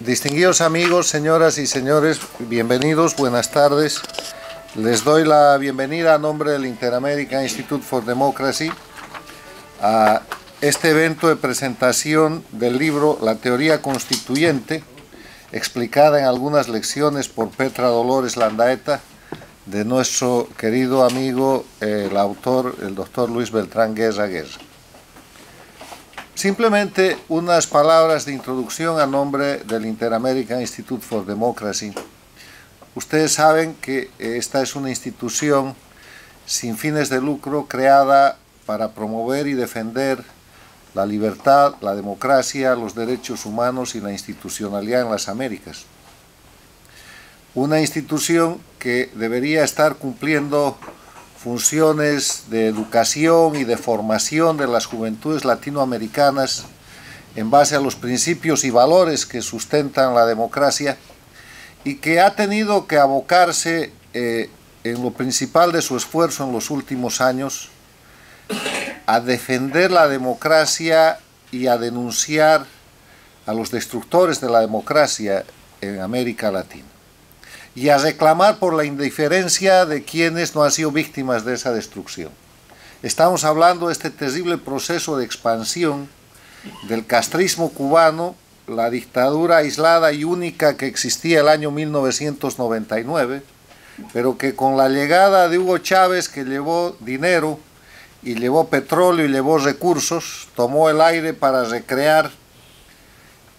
Distinguidos amigos, señoras y señores, bienvenidos, buenas tardes. Les doy la bienvenida a nombre del Inter-American Institute for Democracy a este evento de presentación del libro La Teoría Constituyente, explicada en algunas lecciones por Petra Dolores Landaeta, de nuestro querido amigo, el autor, el doctor Luis Beltrán Guerra. Simplemente unas palabras de introducción a nombre del Inter-American Institute for Democracy. Ustedes saben que esta es una institución sin fines de lucro creada para promover y defender la libertad, la democracia, los derechos humanos y la institucionalidad en las Américas. Una institución que debería estar cumpliendo funciones de educación y de formación de las juventudes latinoamericanas en base a los principios y valores que sustentan la democracia, y que ha tenido que abocarse en lo principal de su esfuerzo en los últimos años a defender la democracia y a denunciar a los destructores de la democracia en América Latina, y a reclamar por la indiferencia de quienes no han sido víctimas de esa destrucción. Estamos hablando de este terrible proceso de expansión del castrismo cubano, la dictadura aislada y única que existía el año 1999, pero que con la llegada de Hugo Chávez, que llevó dinero y llevó petróleo y llevó recursos, tomó el aire para recrear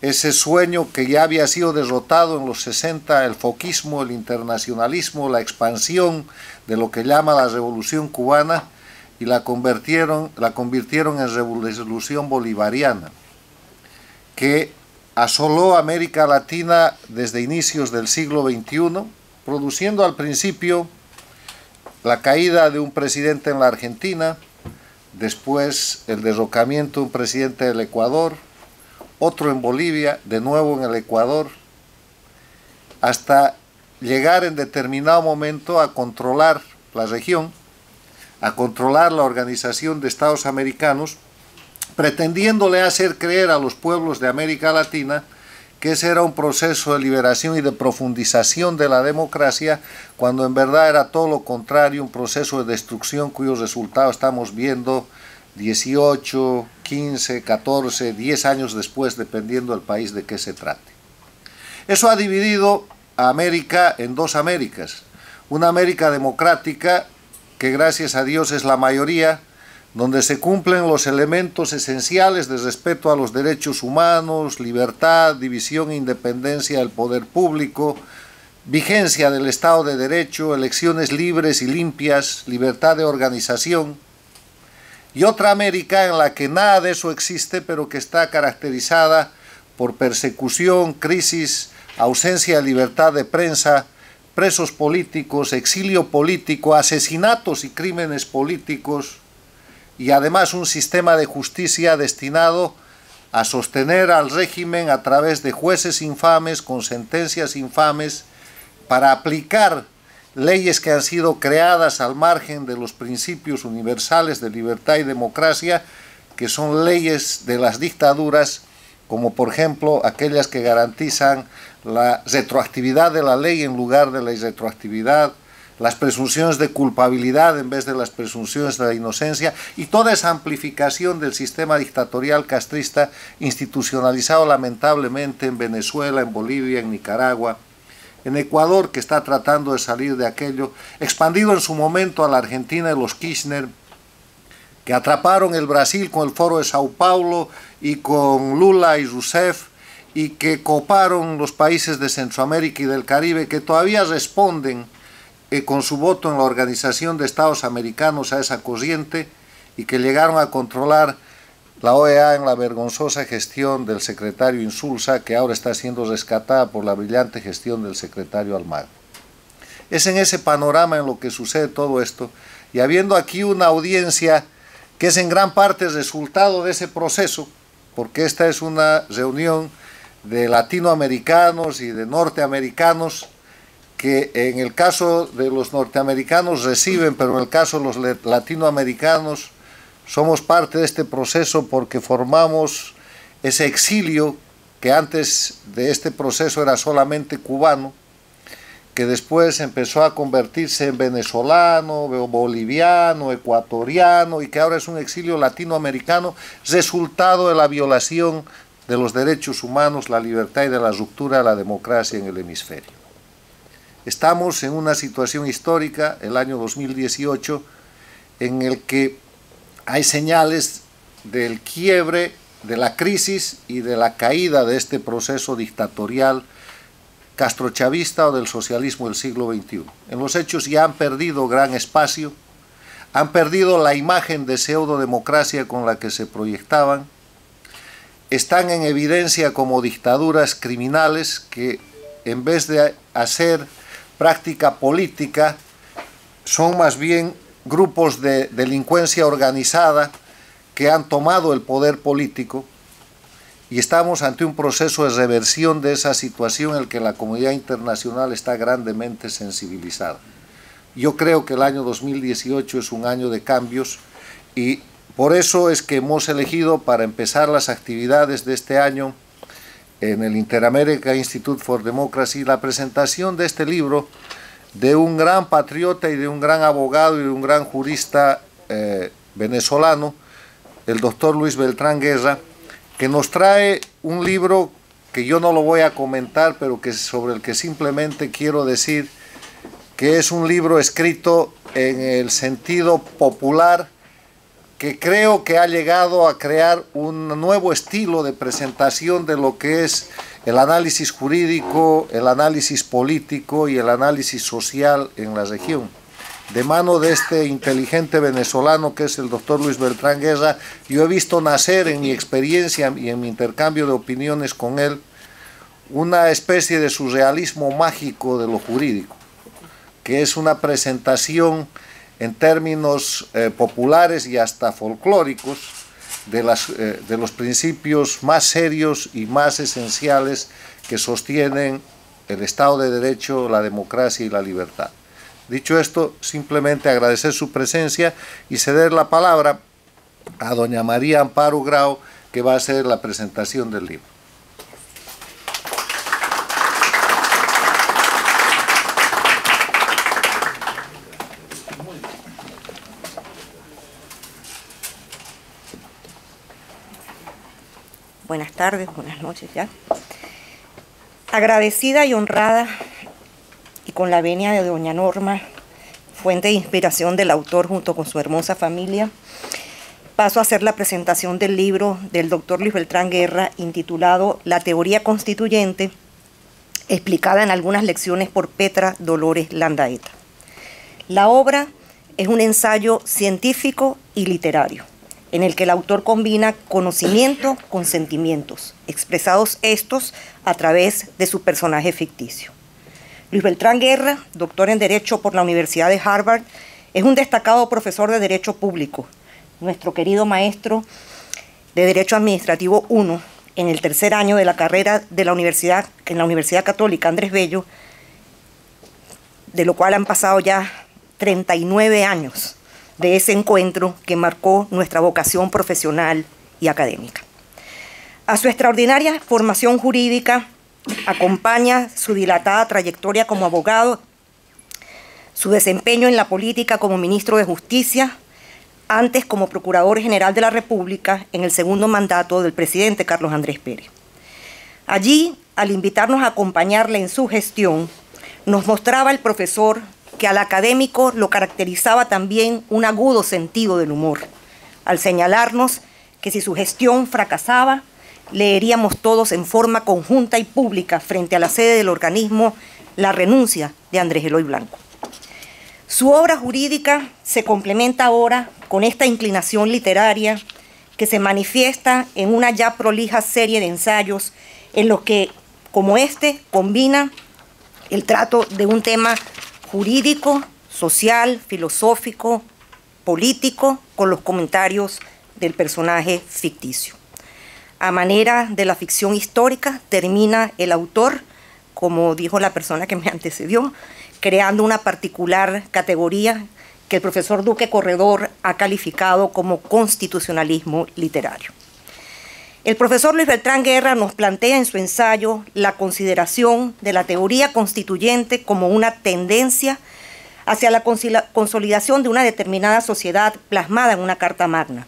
ese sueño que ya había sido derrotado en los 60, el foquismo, el internacionalismo, la expansión de lo que llama la Revolución Cubana, y la convirtieron en Revolución Bolivariana, que asoló América Latina desde inicios del siglo XXI, produciendo al principio la caída de un presidente en la Argentina, después el derrocamiento de un presidente del Ecuador, otro en Bolivia, de nuevo en el Ecuador, hasta llegar en determinado momento a controlar la región, a controlar la Organización de Estados Americanos, pretendiéndole hacer creer a los pueblos de América Latina que ese era un proceso de liberación y de profundización de la democracia, cuando en verdad era todo lo contrario, un proceso de destrucción cuyos resultados estamos viendo 18, 15, 14, 10 años después, dependiendo del país de qué se trate. Eso ha dividido a América en dos Américas: una América democrática, que gracias a Dios es la mayoría, donde se cumplen los elementos esenciales de respeto a los derechos humanos, libertad, división e independencia del poder público, vigencia del Estado de Derecho, elecciones libres y limpias, libertad de organización. Y otra América en la que nada de eso existe, pero que está caracterizada por persecución, crisis, ausencia de libertad de prensa, presos políticos, exilio político, asesinatos y crímenes políticos, y además un sistema de justicia destinado a sostener al régimen a través de jueces infames, con sentencias infames, para aplicar leyes que han sido creadas al margen de los principios universales de libertad y democracia, que son leyes de las dictaduras, como por ejemplo aquellas que garantizan la retroactividad de la ley en lugar de la irretroactividad, las presunciones de culpabilidad en vez de las presunciones de la inocencia, y toda esa amplificación del sistema dictatorial castrista institucionalizado lamentablemente en Venezuela, en Bolivia, en Nicaragua, en Ecuador, que está tratando de salir de aquello, expandido en su momento a la Argentina de los Kirchner, que atraparon el Brasil con el Foro de Sao Paulo y con Lula y Rousseff, y que coparon los países de Centroamérica y del Caribe, que todavía responden con su voto en la Organización de Estados Americanos a esa corriente, y que llegaron a controlar la OEA en la vergonzosa gestión del secretario Insulza, que ahora está siendo rescatada por la brillante gestión del secretario Almagro. Es en ese panorama en lo que sucede todo esto, y habiendo aquí una audiencia que es en gran parte el resultado de ese proceso, porque esta es una reunión de latinoamericanos y de norteamericanos, que en el caso de los norteamericanos reciben, pero en el caso de los latinoamericanos somos parte de este proceso porque formamos ese exilio que antes de este proceso era solamente cubano, que después empezó a convertirse en venezolano, boliviano, ecuatoriano, y que ahora es un exilio latinoamericano, resultado de la violación de los derechos humanos, la libertad y de la ruptura de la democracia en el hemisferio. Estamos en una situación histórica, el año 2018, en el que hay señales del quiebre, de la crisis y de la caída de este proceso dictatorial castrochavista o del socialismo del siglo XXI. En los hechos ya han perdido gran espacio, han perdido la imagen de pseudodemocracia con la que se proyectaban, están en evidencia como dictaduras criminales que, en vez de hacer práctica política, son más bien grupos de delincuencia organizada que han tomado el poder político, y estamos ante un proceso de reversión de esa situación en el que la comunidad internacional está grandemente sensibilizada. Yo creo que el año 2018 es un año de cambios, y por eso es que hemos elegido para empezar las actividades de este año en el Inter-America Institute for Democracy la presentación de este libro de un gran patriota y de un gran abogado y de un gran jurista venezolano, el doctor Luis Beltrán Guerra, que nos trae un libro que yo no lo voy a comentar, pero que sobre el que simplemente quiero decir que es un libro escrito en el sentido popular, que creo que ha llegado a crear un nuevo estilo de presentación de lo que es el análisis jurídico, el análisis político y el análisis social en la región. De mano de este inteligente venezolano que es el doctor Luis Beltrán Guerra, yo he visto nacer en mi experiencia y en mi intercambio de opiniones con él una especie de surrealismo mágico de lo jurídico, que es una presentación en términos populares y hasta folclóricos de los principios más serios y más esenciales que sostienen el Estado de Derecho, la democracia y la libertad. Dicho esto, simplemente agradecer su presencia y ceder la palabra a doña María Amparo Grau, que va a hacer la presentación del libro. Buenas tardes, buenas noches ya. Agradecida y honrada y con la venia de doña Norma, fuente de inspiración del autor junto con su hermosa familia, paso a hacer la presentación del libro del doctor Luis Beltrán Guerra intitulado La teoría constituyente, explicada en algunas lecciones por Petra Dolores Landaeta. La obra es un ensayo científico y literario, en el que el autor combina conocimiento con sentimientos, expresados estos a través de su personaje ficticio. Luis Beltrán Guerra, doctor en Derecho por la Universidad de Harvard, es un destacado profesor de Derecho Público, nuestro querido maestro de Derecho Administrativo 1, en el tercer año de la carrera de la universidad, en la Universidad Católica Andrés Bello, de lo cual han pasado ya 39 años de ese encuentro que marcó nuestra vocación profesional y académica. A su extraordinaria formación jurídica acompaña su dilatada trayectoria como abogado, su desempeño en la política como ministro de Justicia, antes como Procurador General de la República en el segundo mandato del presidente Carlos Andrés Pérez. Allí, al invitarnos a acompañarle en su gestión, nos mostraba el profesor que al académico lo caracterizaba también un agudo sentido del humor, al señalarnos que si su gestión fracasaba, leeríamos todos en forma conjunta y pública frente a la sede del organismo la renuncia de Andrés Eloy Blanco. Su obra jurídica se complementa ahora con esta inclinación literaria que se manifiesta en una ya prolija serie de ensayos en los que, como este, combina el trato de un tema jurídico, social, filosófico, político, con los comentarios del personaje ficticio. A manera de la ficción histórica, termina el autor, como dijo la persona que me antecedió, creando una particular categoría que el profesor Duque Corredor ha calificado como constitucionalismo literario. El profesor Luis Beltrán Guerra nos plantea en su ensayo la consideración de la teoría constituyente como una tendencia hacia la consolidación de una determinada sociedad plasmada en una Carta Magna.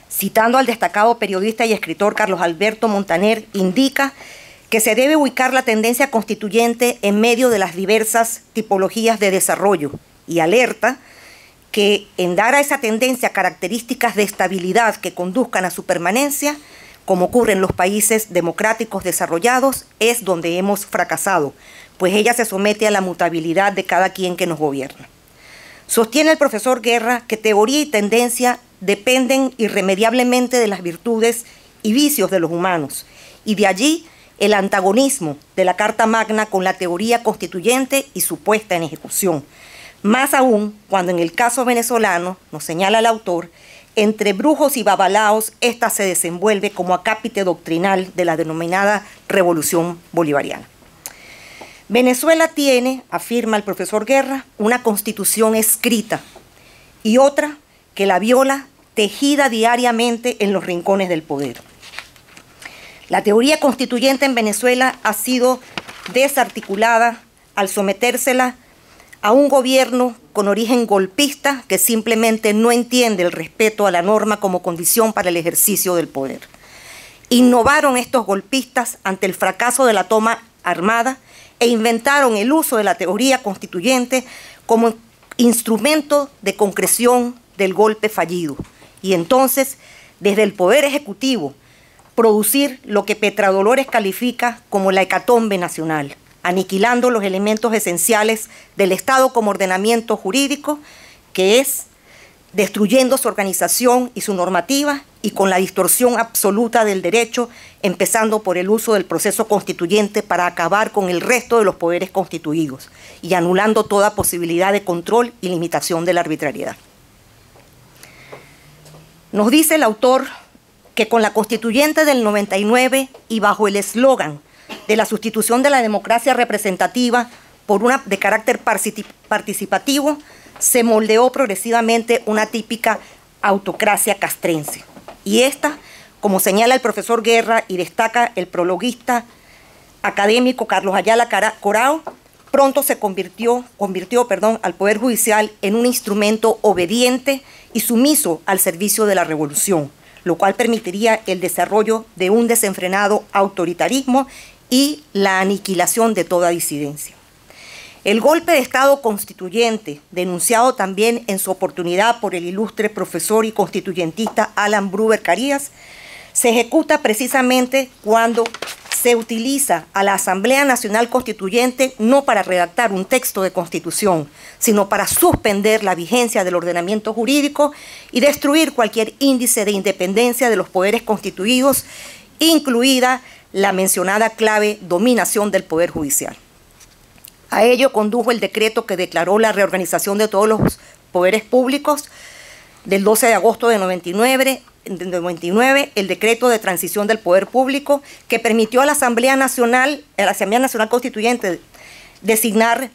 Citando al destacado periodista y escritor Carlos Alberto Montaner, indica que se debe ubicar la tendencia constituyente en medio de las diversas tipologías de desarrollo y alerta que en dar a esa tendencia características de estabilidad que conduzcan a su permanencia, como ocurre en los países democráticos desarrollados, es donde hemos fracasado, pues ella se somete a la mutabilidad de cada quien que nos gobierna. Sostiene el profesor Guerra que teoría y tendencia dependen irremediablemente de las virtudes y vicios de los humanos, y de allí el antagonismo de la Carta Magna con la teoría constituyente y su puesta en ejecución. Más aún cuando en el caso venezolano, nos señala el autor, entre brujos y babalaos, esta se desenvuelve como acápite doctrinal de la denominada Revolución Bolivariana. Venezuela tiene, afirma el profesor Guerra, una constitución escrita y otra que la viola, tejida diariamente en los rincones del poder. La teoría constituyente en Venezuela ha sido desarticulada al sometérsela a un gobierno con origen golpista que simplemente no entiende el respeto a la norma como condición para el ejercicio del poder. Innovaron estos golpistas ante el fracaso de la toma armada e inventaron el uso de la teoría constituyente como instrumento de concreción del golpe fallido. Y entonces, desde el Poder Ejecutivo, producir lo que Petrodolores califica como la hecatombe nacional, aniquilando los elementos esenciales del Estado como ordenamiento jurídico, que es destruyendo su organización y su normativa y con la distorsión absoluta del derecho, empezando por el uso del proceso constituyente para acabar con el resto de los poderes constituidos y anulando toda posibilidad de control y limitación de la arbitrariedad. Nos dice el autor que con la constituyente del 99 y bajo el eslogan de la sustitución de la democracia representativa por una de carácter participativo, se moldeó progresivamente una típica autocracia castrense. Y esta, como señala el profesor Guerra y destaca el prologuista académico Carlos Ayala Corao, pronto se convirtió al Poder Judicial en un instrumento obediente y sumiso al servicio de la revolución, lo cual permitiría el desarrollo de un desenfrenado autoritarismo y la aniquilación de toda disidencia. El golpe de Estado constituyente, denunciado también en su oportunidad por el ilustre profesor y constituyentista Alan Bruber Carías, se ejecuta precisamente cuando se utiliza a la Asamblea Nacional Constituyente no para redactar un texto de constitución, sino para suspender la vigencia del ordenamiento jurídico y destruir cualquier índice de independencia de los poderes constituidos, incluida la mencionada clave dominación del Poder Judicial. A ello condujo el decreto que declaró la reorganización de todos los poderes públicos del 12 de agosto de 99, el decreto de transición del poder público que permitió a la Asamblea Nacional Constituyente designar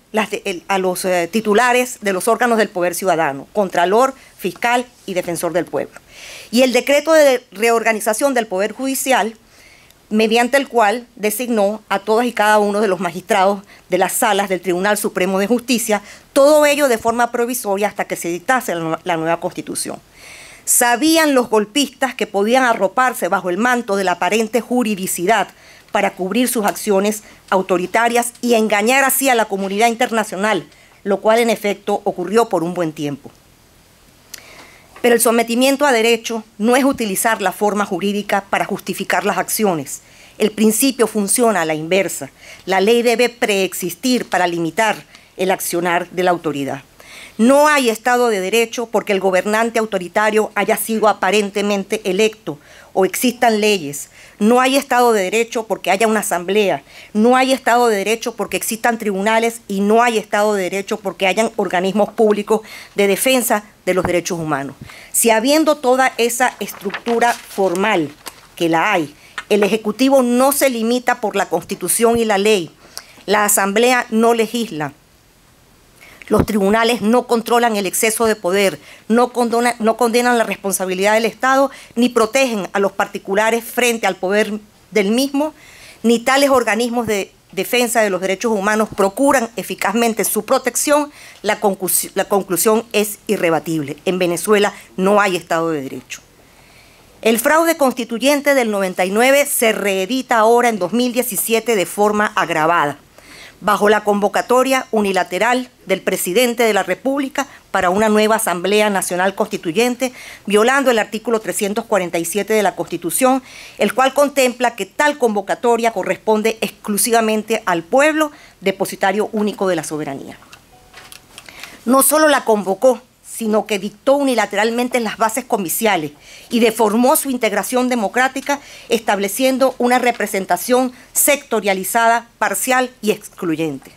a los titulares de los órganos del poder ciudadano, Contralor, Fiscal y Defensor del Pueblo. Y el decreto de reorganización del Poder Judicial, mediante el cual designó a todos y cada uno de los magistrados de las salas del Tribunal Supremo de Justicia, todo ello de forma provisoria hasta que se dictase la nueva Constitución. Sabían los golpistas que podían arroparse bajo el manto de la aparente juridicidad para cubrir sus acciones autoritarias y engañar así a la comunidad internacional, lo cual en efecto ocurrió por un buen tiempo. Pero el sometimiento a derecho no es utilizar la forma jurídica para justificar las acciones. El principio funciona a la inversa. La ley debe preexistir para limitar el accionar de la autoridad. No hay Estado de Derecho porque el gobernante autoritario haya sido aparentemente electo o existan leyes. No hay Estado de Derecho porque haya una asamblea. No hay Estado de Derecho porque existan tribunales y no hay Estado de Derecho porque hayan organismos públicos de defensa de los derechos humanos. Si habiendo toda esa estructura formal, que la hay, el Ejecutivo no se limita por la Constitución y la ley, la Asamblea no legisla, Los tribunales no controlan el exceso de poder, no condenan la responsabilidad del Estado, ni protegen a los particulares frente al poder del mismo, ni tales organismos de defensa de los derechos humanos procuran eficazmente su protección. La conclusión es irrebatible. En Venezuela no hay Estado de Derecho. El fraude constituyente del 99 se reedita ahora en 2017 de forma agravada, bajo la convocatoria unilateral del presidente de la República para una nueva Asamblea Nacional Constituyente, violando el artículo 347 de la Constitución, el cual contempla que tal convocatoria corresponde exclusivamente al pueblo, depositario único de la soberanía. No solo la convocó, sino que dictó unilateralmente las bases comiciales y deformó su integración democrática, estableciendo una representación sectorializada, parcial y excluyente.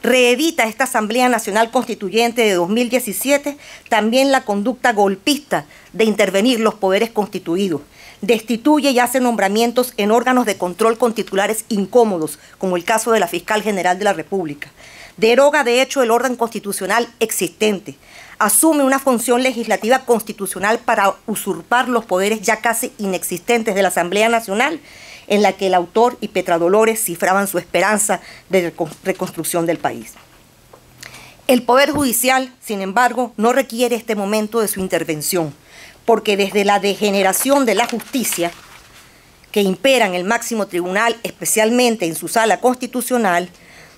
Reedita esta Asamblea Nacional Constituyente de 2017 también la conducta golpista de intervenir los poderes constituidos. Destituye y hace nombramientos en órganos de control con titulares incómodos, como el caso de la Fiscal General de la República. Deroga, de hecho, el orden constitucional existente. Asume una función legislativa constitucional para usurpar los poderes ya casi inexistentes de la Asamblea Nacional, en la que el autor y Petrodolores cifraban su esperanza de reconstrucción del país. El Poder Judicial, sin embargo, no requiere este momento de su intervención, porque desde la degeneración de la justicia que impera en el máximo tribunal, especialmente en su sala constitucional,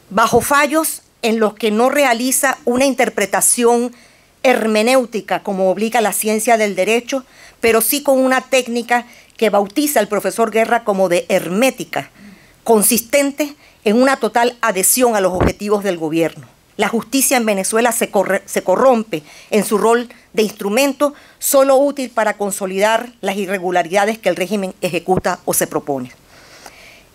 bajo fallos en los que no realiza una interpretación hermenéutica como obliga la ciencia del derecho, pero sí con una técnica que bautiza el profesor Guerra como de hermética, consistente en una total adhesión a los objetivos del gobierno. La justicia en Venezuela se corrompe en su rol de instrumento solo útil para consolidar las irregularidades que el régimen ejecuta o se propone.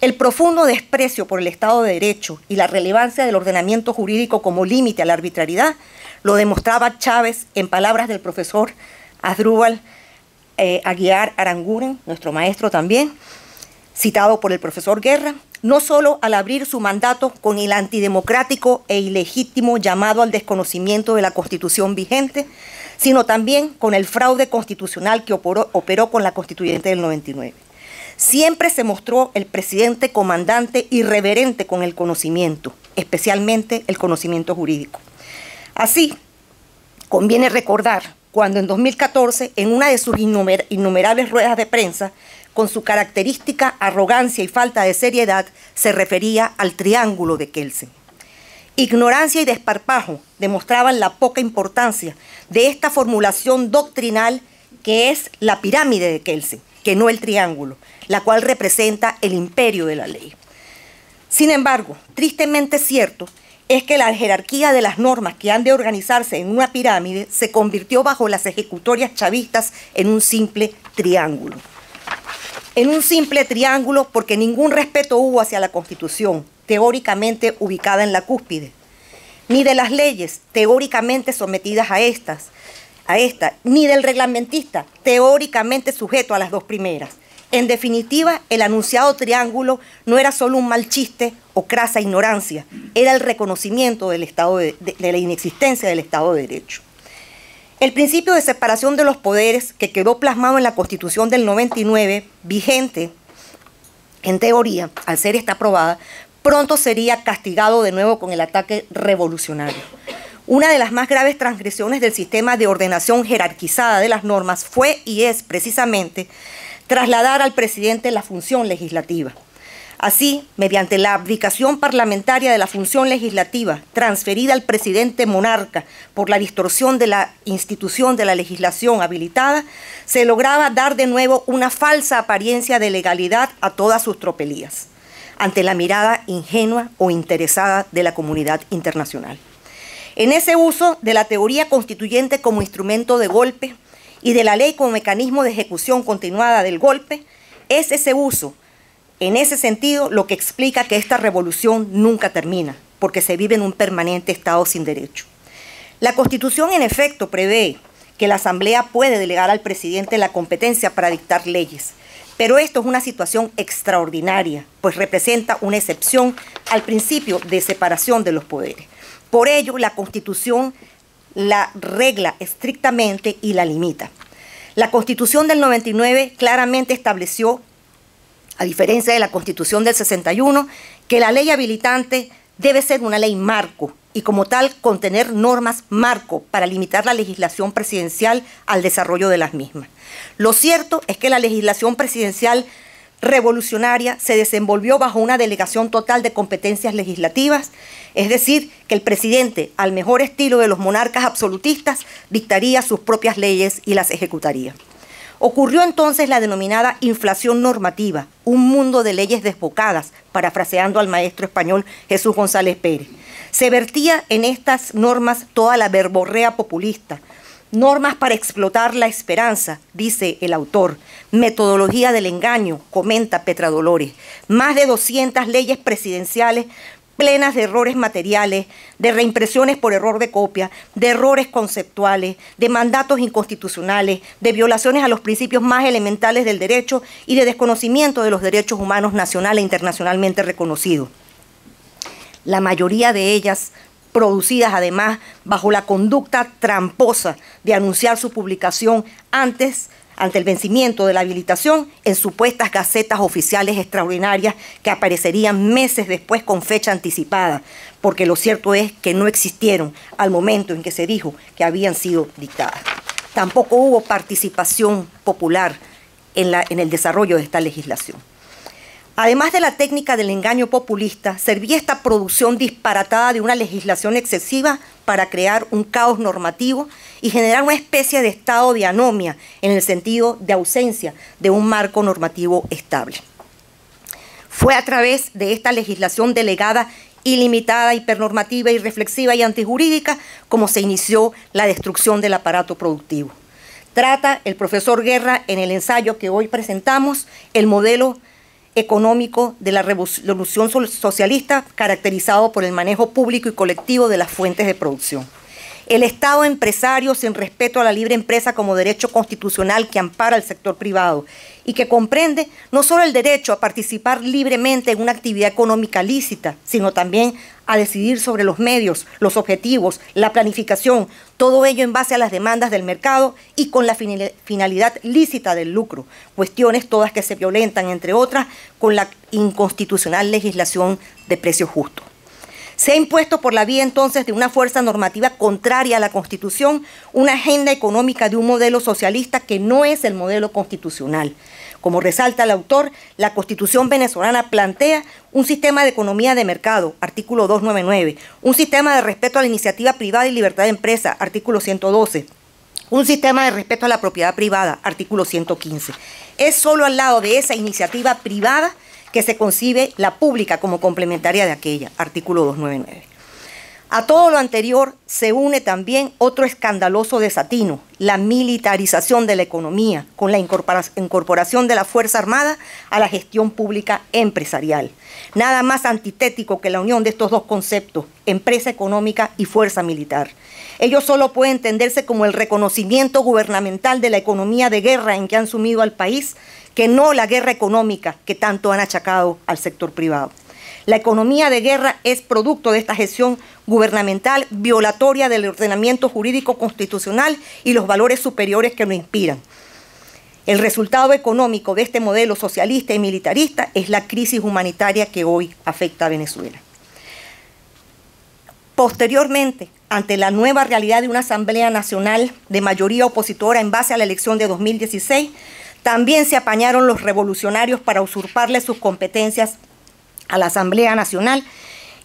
El profundo desprecio por el Estado de Derecho y la relevancia del ordenamiento jurídico como límite a la arbitrariedad lo demostraba Chávez en palabras del profesor Asdrúbal Aguiar Aranguren, nuestro maestro también, citado por el profesor Guerra, no solo al abrir su mandato con el antidemocrático e ilegítimo llamado al desconocimiento de la Constitución vigente, sino también con el fraude constitucional que operó con la Constituyente del 99. Siempre se mostró el presidente comandante irreverente con el conocimiento, especialmente el conocimiento jurídico. Así, conviene recordar cuando en 2014, en una de sus innumerables ruedas de prensa, con su característica arrogancia y falta de seriedad, se refería al triángulo de Kelsen. Ignorancia y desparpajo demostraban la poca importancia de esta formulación doctrinal que es la pirámide de Kelsen, que no el triángulo, la cual representa el imperio de la ley. Sin embargo, tristemente cierto es que la jerarquía de las normas que han de organizarse en una pirámide se convirtió bajo las ejecutorias chavistas en un simple triángulo. En un simple triángulo porque ningún respeto hubo hacia la Constitución, teóricamente ubicada en la cúspide, ni de las leyes teóricamente sometidas a esta, ni del reglamentista teóricamente sujeto a las dos primeras. En definitiva, el anunciado triángulo no era solo un mal chiste o crasa ignorancia, era el reconocimiento del Estado de la inexistencia del Estado de Derecho. El principio de separación de los poderes, que quedó plasmado en la Constitución del 99, vigente en teoría, al ser esta aprobada, pronto sería castigado de nuevo con el ataque revolucionario. Una de las más graves transgresiones del sistema de ordenación jerarquizada de las normas fue y es precisamente trasladar al presidente la función legislativa. Así, mediante la abdicación parlamentaria de la función legislativa transferida al presidente monarca por la distorsión de la institución de la legislación habilitada, se lograba dar de nuevo una falsa apariencia de legalidad a todas sus tropelías, ante la mirada ingenua o interesada de la comunidad internacional. En ese uso de la teoría constituyente como instrumento de golpe y de la ley como mecanismo de ejecución continuada del golpe, es ese uso, en ese sentido, lo que explica que esta revolución nunca termina, porque se vive en un permanente Estado sin derecho. La Constitución, en efecto, prevé que la Asamblea puede delegar al presidente la competencia para dictar leyes, Pero esto es una situación extraordinaria, pues representa una excepción al principio de separación de los poderes. Por ello, la Constitución la regla estrictamente y la limita. La Constitución del 99 claramente estableció, a diferencia de la Constitución del 61, que la ley habilitante debe ser una ley marco y como tal contener normas marco para limitar la legislación presidencial al desarrollo de las mismas. Lo cierto es que la legislación presidencial revolucionaria se desenvolvió bajo una delegación total de competencias legislativas, es decir, que el presidente, al mejor estilo de los monarcas absolutistas, dictaría sus propias leyes y las ejecutaría. Ocurrió entonces la denominada inflación normativa, un mundo de leyes desbocadas, parafraseando al maestro español Jesús González Pérez. Se vertía en estas normas toda la verborrea populista, normas para explotar la esperanza, dice el autor, metodología del engaño, comenta Petra Dolores, más de 200 leyes presidenciales plenas de errores materiales, de reimpresiones por error de copia, de errores conceptuales, de mandatos inconstitucionales, de violaciones a los principios más elementales del derecho y de desconocimiento de los derechos humanos nacional e internacionalmente reconocidos. La mayoría de ellas producidas además bajo la conducta tramposa de anunciar su publicación ante el vencimiento de la habilitación en supuestas gacetas oficiales extraordinarias que aparecerían meses después con fecha anticipada, porque lo cierto es que no existieron al momento en que se dijo que habían sido dictadas. Tampoco hubo participación popular en el desarrollo de esta legislación. Además de la técnica del engaño populista, servía esta producción disparatada de una legislación excesiva para crear un caos normativo y generar una especie de estado de anomia en el sentido de ausencia de un marco normativo estable. Fue a través de esta legislación delegada ilimitada, hipernormativa, irreflexiva y antijurídica como se inició la destrucción del aparato productivo. Trata el profesor Guerra en el ensayo que hoy presentamos el modelo económico de la revolución socialista caracterizado por el manejo público y colectivo de las fuentes de producción. El Estado empresario sin respeto a la libre empresa como derecho constitucional que ampara al sector privado y que comprende no solo el derecho a participar libremente en una actividad económica lícita, sino también a decidir sobre los medios, los objetivos, la planificación, todo ello en base a las demandas del mercado y con la finalidad lícita del lucro, cuestiones todas que se violentan, entre otras, con la inconstitucional legislación de precios justos. Se ha impuesto por la vía entonces de una fuerza normativa contraria a la Constitución una agenda económica de un modelo socialista que no es el modelo constitucional. Como resalta el autor, la Constitución venezolana plantea un sistema de economía de mercado, artículo 299, un sistema de respeto a la iniciativa privada y libertad de empresa, artículo 112, un sistema de respeto a la propiedad privada, artículo 115. Es solo al lado de esa iniciativa privada que se concibe la pública como complementaria de aquella, artículo 299. A todo lo anterior se une también otro escandaloso desatino, la militarización de la economía, con la incorporación de la Fuerza Armada a la gestión pública empresarial. Nada más antitético que la unión de estos dos conceptos, empresa económica y fuerza militar. Ello solo puede entenderse como el reconocimiento gubernamental de la economía de guerra en que han sumido al país, que no la guerra económica que tanto han achacado al sector privado. La economía de guerra es producto de esta gestión gubernamental violatoria del ordenamiento jurídico constitucional y los valores superiores que lo inspiran. El resultado económico de este modelo socialista y militarista es la crisis humanitaria que hoy afecta a Venezuela. Posteriormente, ante la nueva realidad de una Asamblea Nacional de mayoría opositora en base a la elección de 2016, también se apañaron los revolucionarios para usurparle sus competencias a la Asamblea Nacional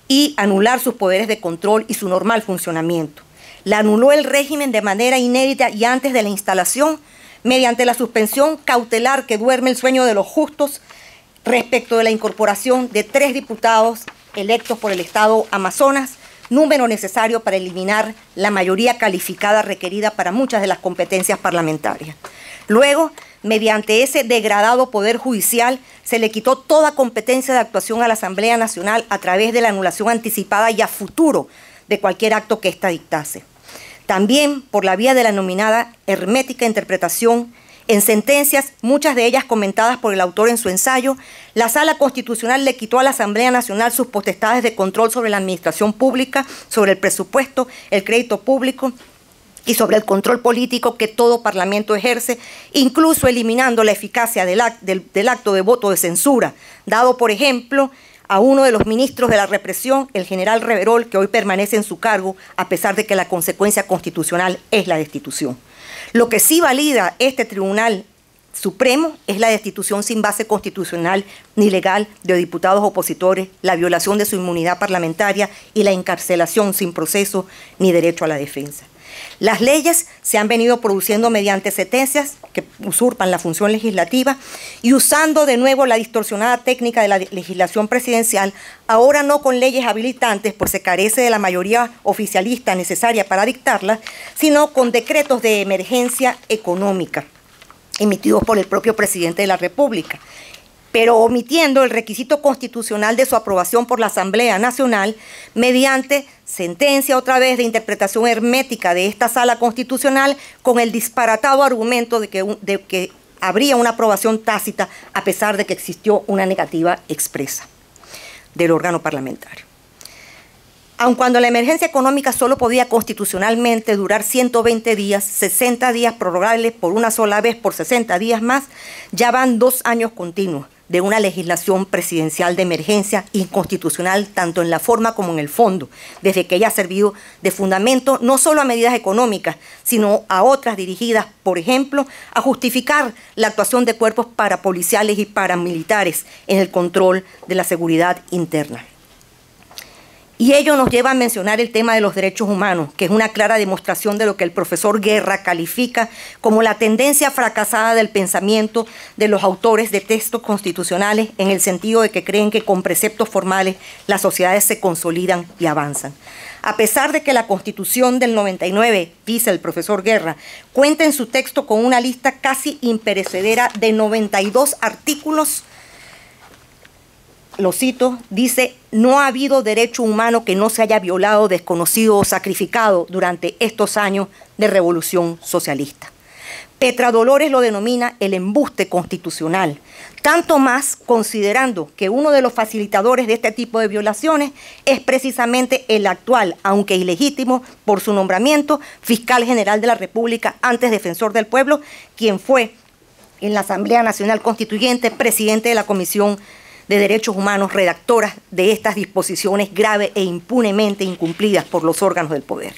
y anular sus poderes de control y su normal funcionamiento. La anuló el régimen de manera inédita y antes de la instalación, mediante la suspensión cautelar que duerme el sueño de los justos respecto de la incorporación de 3 diputados electos por el Estado Amazonas, número necesario para eliminar la mayoría calificada requerida para muchas de las competencias parlamentarias. Luego, mediante ese degradado poder judicial, se le quitó toda competencia de actuación a la Asamblea Nacional a través de la anulación anticipada y a futuro de cualquier acto que ésta dictase. También por la vía de la denominada hermética interpretación En sentencias, muchas de ellas comentadas por el autor en su ensayo, la Sala Constitucional le quitó a la Asamblea Nacional sus potestades de control sobre la administración pública, sobre el presupuesto, el crédito público y sobre el control político que todo parlamento ejerce, incluso eliminando la eficacia del acto de voto de censura, dado, por ejemplo, a uno de los ministros de la represión, el general Reverol, que hoy permanece en su cargo, a pesar de que la consecuencia constitucional es la destitución. Lo que sí valida este Tribunal Supremo es la destitución sin base constitucional ni legal de diputados opositores, la violación de su inmunidad parlamentaria y la encarcelación sin proceso ni derecho a la defensa. Las leyes se han venido produciendo mediante sentencias que usurpan la función legislativa y usando de nuevo la distorsionada técnica de la legislación presidencial, ahora no con leyes habilitantes, pues se carece de la mayoría oficialista necesaria para dictarlas, sino con decretos de emergencia económica emitidos por el propio presidente de la República, pero omitiendo el requisito constitucional de su aprobación por la Asamblea Nacional mediante sentencia otra vez de interpretación hermética de esta Sala Constitucional con el disparatado argumento de que habría una aprobación tácita a pesar de que existió una negativa expresa del órgano parlamentario. Aun cuando la emergencia económica solo podía constitucionalmente durar 120 días, 60 días prorrogables por una sola vez por 60 días más, ya van 2 años continuos de una legislación presidencial de emergencia inconstitucional tanto en la forma como en el fondo, desde que ella ha servido de fundamento no solo a medidas económicas, sino a otras dirigidas, por ejemplo, a justificar la actuación de cuerpos parapoliciales y paramilitares en el control de la seguridad interna. Y ello nos lleva a mencionar el tema de los derechos humanos, que es una clara demostración de lo que el profesor Guerra califica como la tendencia fracasada del pensamiento de los autores de textos constitucionales, en el sentido de que creen que con preceptos formales las sociedades se consolidan y avanzan. A pesar de que la Constitución del 99, dice el profesor Guerra, cuenta en su texto con una lista casi imperecedera de 92 artículos, lo cito, dice: no ha habido derecho humano que no se haya violado, desconocido o sacrificado durante estos años de revolución socialista. Petra Dolores lo denomina el embuste constitucional, tanto más considerando que uno de los facilitadores de este tipo de violaciones es precisamente el actual, aunque ilegítimo por su nombramiento, fiscal general de la República, antes defensor del pueblo, quien fue en la Asamblea Nacional Constituyente presidente de la Comisión de Derechos Humanos, redactoras de estas disposiciones graves e impunemente incumplidas por los órganos del poder.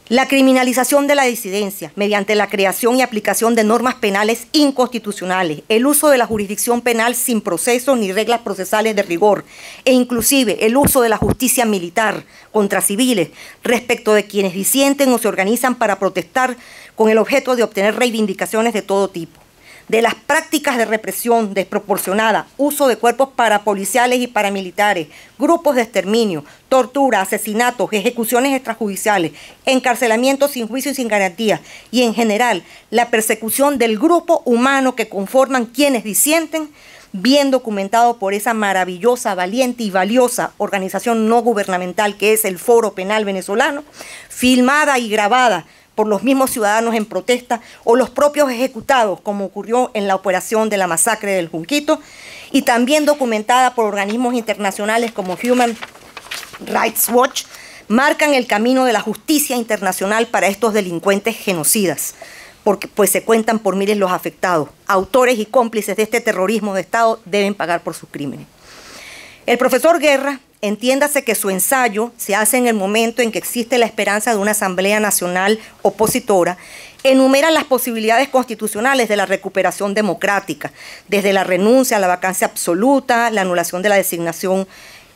La criminalización de la disidencia mediante la creación y aplicación de normas penales inconstitucionales, el uso de la jurisdicción penal sin proceso ni reglas procesales de rigor, e inclusive el uso de la justicia militar contra civiles respecto de quienes disienten o se organizan para protestar con el objeto de obtener reivindicaciones de todo tipo. De las prácticas de represión desproporcionada, uso de cuerpos parapoliciales y paramilitares, grupos de exterminio, tortura, asesinatos, ejecuciones extrajudiciales, encarcelamientos sin juicio y sin garantía, y en general la persecución del grupo humano que conforman quienes disienten, bien documentado por esa maravillosa, valiente y valiosa organización no gubernamental que es el Foro Penal Venezolano, filmada y grabada por los mismos ciudadanos en protesta o los propios ejecutados, como ocurrió en la operación de la masacre del Junquito, y también documentada por organismos internacionales como Human Rights Watch, marcan el camino de la justicia internacional para estos delincuentes genocidas, porque pues se cuentan por miles los afectados. Autores y cómplices de este terrorismo de Estado deben pagar por sus crímenes. El profesor Guerra, entiéndase que su ensayo se hace en el momento en que existe la esperanza de una Asamblea Nacional opositora, enumera las posibilidades constitucionales de la recuperación democrática, desde la renuncia a la vacancia absoluta, la anulación de la designación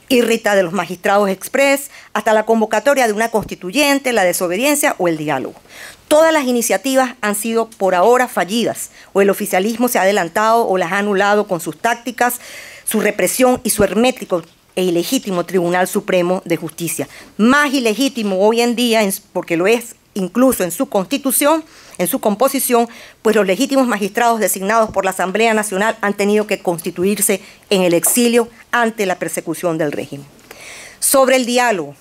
írrita de los magistrados express, hasta la convocatoria de una constituyente, la desobediencia o el diálogo. Todas las iniciativas han sido por ahora fallidas, o el oficialismo se ha adelantado o las ha anulado con sus tácticas, su represión y su hermético e ilegítimo Tribunal Supremo de Justicia. Más ilegítimo hoy en día, porque lo es incluso en su constitución, en su composición, pues los legítimos magistrados designados por la Asamblea Nacional han tenido que constituirse en el exilio ante la persecución del régimen. Sobre el diálogo,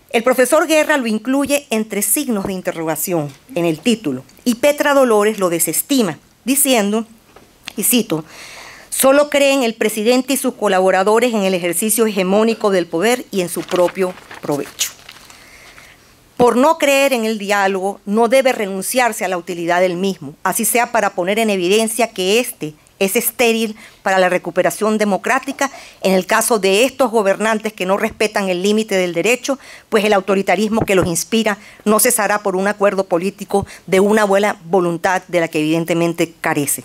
El profesor Guerra lo incluye entre signos de interrogación en el título y Petra Dolores lo desestima, diciendo, y cito, solo creen el presidente y sus colaboradores en el ejercicio hegemónico del poder y en su propio provecho. Por no creer en el diálogo, no debe renunciarse a la utilidad del mismo, así sea para poner en evidencia que éste es estéril para la recuperación democrática en el caso de estos gobernantes que no respetan el límite del derecho, pues el autoritarismo que los inspira no cesará por un acuerdo político de una buena voluntad de la que evidentemente carece.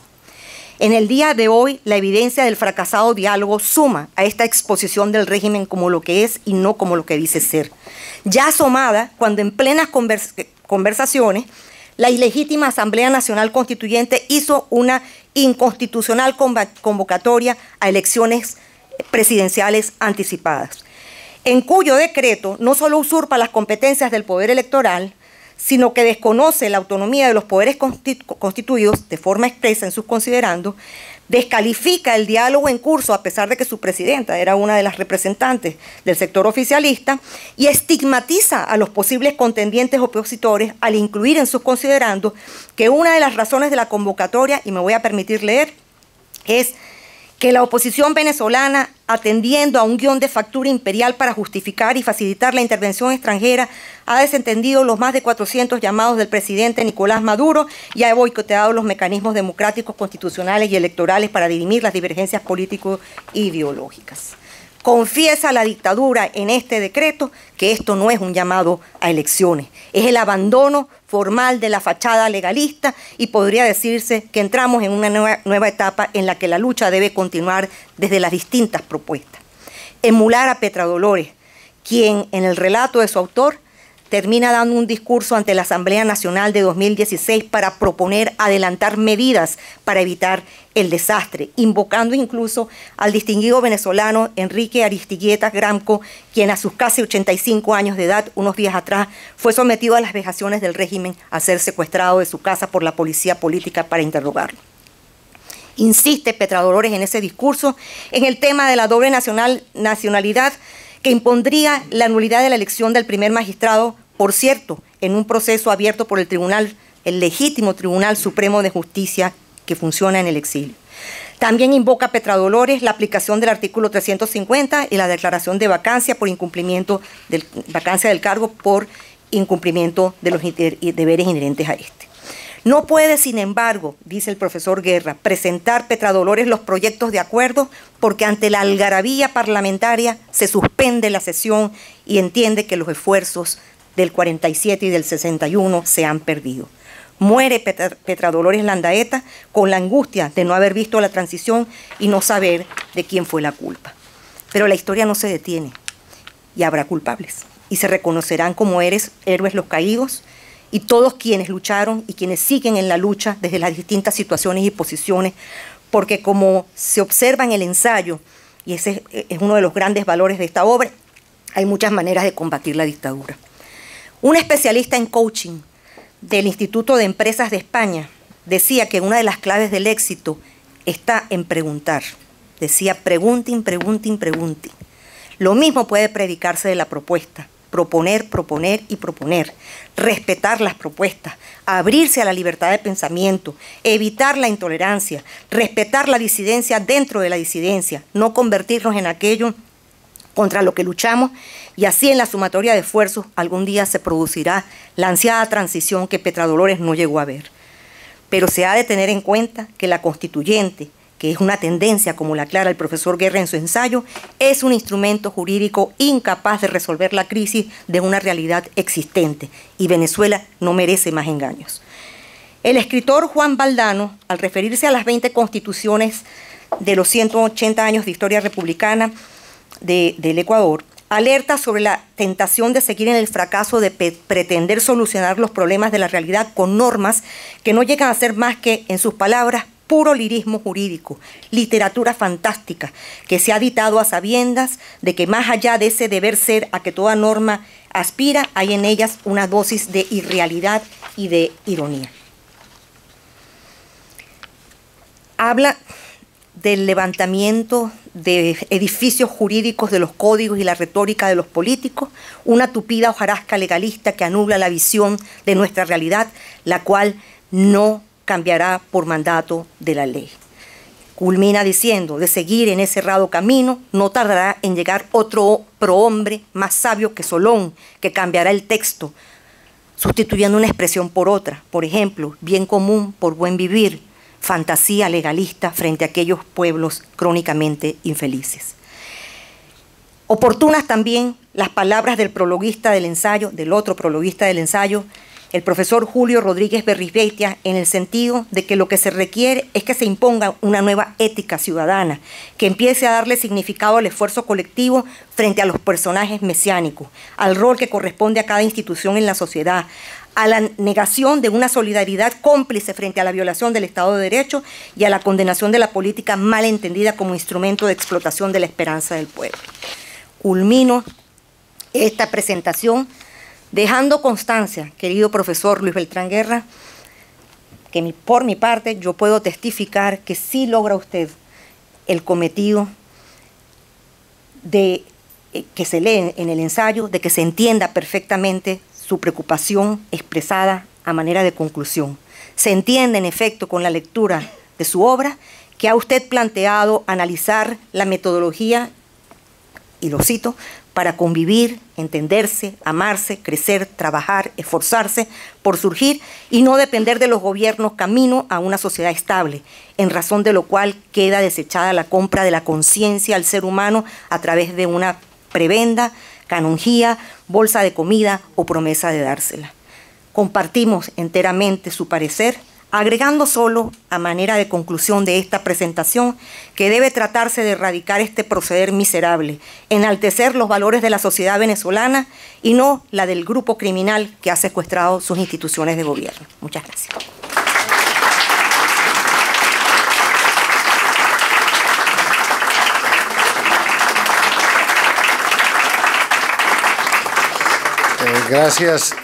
En el día de hoy, la evidencia del fracasado diálogo suma a esta exposición del régimen como lo que es y no como lo que dice ser. Ya asomada cuando en plenas conversaciones, la ilegítima Asamblea Nacional Constituyente hizo una inconstitucional convocatoria a elecciones presidenciales anticipadas, en cuyo decreto no solo usurpa las competencias del poder electoral, sino que desconoce la autonomía de los poderes constituidos de forma expresa en sus considerandos, descalifica el diálogo en curso a pesar de que su presidenta era una de las representantes del sector oficialista y estigmatiza a los posibles contendientes opositores al incluir en sus considerandos que una de las razones de la convocatoria, y me voy a permitir leer, es que la oposición venezolana, atendiendo a un guión de factura imperial para justificar y facilitar la intervención extranjera, ha desentendido los más de 400 llamados del presidente Nicolás Maduro y ha boicoteado los mecanismos democráticos, constitucionales y electorales para dirimir las divergencias político-ideológicas. Confiesa la dictadura en este decreto que esto no es un llamado a elecciones, es el abandono formal de la fachada legalista y podría decirse que entramos en una nueva etapa en la que la lucha debe continuar desde las distintas propuestas. Emular a Petra Dolores, quien en el relato de su autor termina dando un discurso ante la Asamblea Nacional de 2016 para proponer adelantar medidas para evitar el desastre, invocando incluso al distinguido venezolano Enrique Aristigueta Gramco, quien a sus casi 85 años de edad, unos días atrás, fue sometido a las vejaciones del régimen a ser secuestrado de su casa por la policía política para interrogarlo. Insiste Petra Dolores en ese discurso en el tema de la doble nacionalidad que impondría la nulidad de la elección del primer magistrado, por cierto, en un proceso abierto por el legítimo Tribunal Supremo de Justicia que funciona en el exilio. También invoca Petra Dolores la aplicación del artículo 350 y la declaración de vacancia por incumplimiento vacancia del cargo por incumplimiento de los deberes inherentes a este. No puede, sin embargo, dice el profesor Guerra, presentar Petra Dolores los proyectos de acuerdo porque ante la algarabía parlamentaria se suspende la sesión y entiende que los esfuerzos del 47 y del 61 se han perdido. Muere Petra Dolores Landaeta con la angustia de no haber visto la transición y no saber de quién fue la culpa. Pero la historia no se detiene y habrá culpables y se reconocerán como héroes los caídos y todos quienes lucharon y quienes siguen en la lucha desde las distintas situaciones y posiciones, porque como se observa en el ensayo, y ese es uno de los grandes valores de esta obra, hay muchas maneras de combatir la dictadura. Un especialista en coaching del Instituto de Empresas de España decía que una de las claves del éxito está en preguntar. Decía, pregunten, pregunten, pregunten. Lo mismo puede predicarse de la propuesta. Proponer, proponer y proponer, respetar las propuestas, abrirse a la libertad de pensamiento, evitar la intolerancia, respetar la disidencia dentro de la disidencia, no convertirnos en aquello contra lo que luchamos y así en la sumatoria de esfuerzos algún día se producirá la ansiada transición que Petra Dolores no llegó a ver. Pero se ha de tener en cuenta que la constituyente, que es una tendencia, como la aclara el profesor Guerra en su ensayo, es un instrumento jurídico incapaz de resolver la crisis de una realidad existente, y Venezuela no merece más engaños. El escritor Juan Valdano, al referirse a las 20 constituciones de los 180 años de historia republicana del Ecuador, alerta sobre la tentación de seguir en el fracaso de pretender solucionar los problemas de la realidad con normas que no llegan a ser más que, en sus palabras, puro lirismo jurídico, literatura fantástica, que se ha dictado a sabiendas de que más allá de ese deber ser a que toda norma aspira, hay en ellas una dosis de irrealidad y de ironía. Habla del levantamiento de edificios jurídicos de los códigos y la retórica de los políticos, una tupida hojarasca legalista que anula la visión de nuestra realidad, la cual no cambiará por mandato de la ley. Culmina diciendo, de seguir en ese errado camino, no tardará en llegar otro prohombre más sabio que Solón, que cambiará el texto, sustituyendo una expresión por otra. Por ejemplo, bien común por buen vivir, fantasía legalista frente a aquellos pueblos crónicamente infelices. Oportunas también las palabras del prologuista del ensayo, del otro prologuista del ensayo, el profesor Julio Rodríguez Berrizbeitia, en el sentido de que lo que se requiere es que se imponga una nueva ética ciudadana, que empiece a darle significado al esfuerzo colectivo frente a los personajes mesiánicos, al rol que corresponde a cada institución en la sociedad, a la negación de una solidaridad cómplice frente a la violación del Estado de Derecho y a la condenación de la política mal entendida como instrumento de explotación de la esperanza del pueblo. Culmino esta presentación dejando constancia, querido profesor Luis Beltrán Guerra, que por mi parte yo puedo testificar que sí logra usted el cometido de que se lee en el ensayo, de que se entienda perfectamente su preocupación expresada a manera de conclusión. Se entiende en efecto con la lectura de su obra que ha usted planteado analizar la metodología, y lo cito, para convivir, entenderse, amarse, crecer, trabajar, esforzarse por surgir y no depender de los gobiernos camino a una sociedad estable, en razón de lo cual queda desechada la compra de la conciencia al ser humano a través de una prebenda, canonjía, bolsa de comida o promesa de dársela. Compartimos enteramente su parecer, agregando solo, a manera de conclusión de esta presentación, que debe tratarse de erradicar este proceder miserable, enaltecer los valores de la sociedad venezolana y no la del grupo criminal que ha secuestrado sus instituciones de gobierno. Muchas gracias. Gracias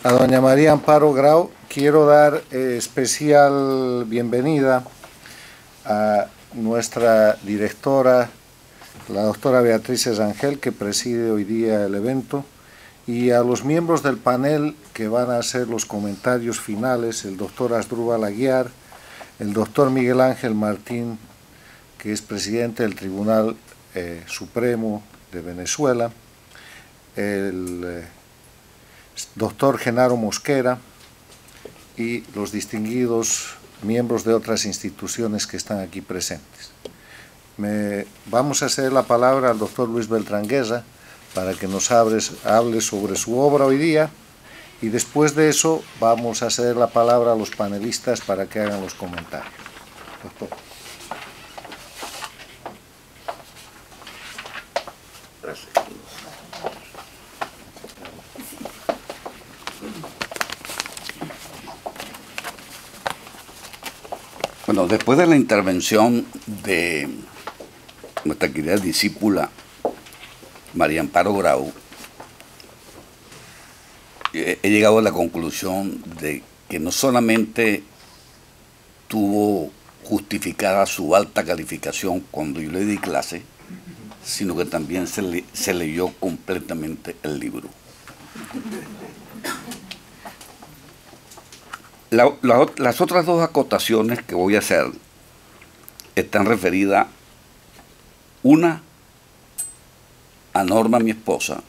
a doña María Amparo Grau. Quiero dar especial bienvenida a nuestra directora, la doctora Beatriz Rangel, que preside hoy día el evento, y a los miembros del panel que van a hacer los comentarios finales, el doctor Asdrúbal Aguiar, el doctor Miguel Ángel Martín, que es presidente del Tribunal Supremo de Venezuela, el doctor Genaro Mosquera, y los distinguidos miembros de otras instituciones que están aquí presentes. Vamos a ceder la palabra al doctor Luis Beltrán Guerra para que nos hable sobre su obra hoy día, y después de eso vamos a ceder la palabra a los panelistas para que hagan los comentarios. Doctor. Gracias. Bueno, después de la intervención de nuestra querida discípula María Amparo Grau, he llegado a la conclusión de que no solamente tuvo justificada su alta calificación cuando yo le di clase, sino que también se leyó completamente el libro. Las otras dos acotaciones que voy a hacer están referidas, una a Norma, mi esposa,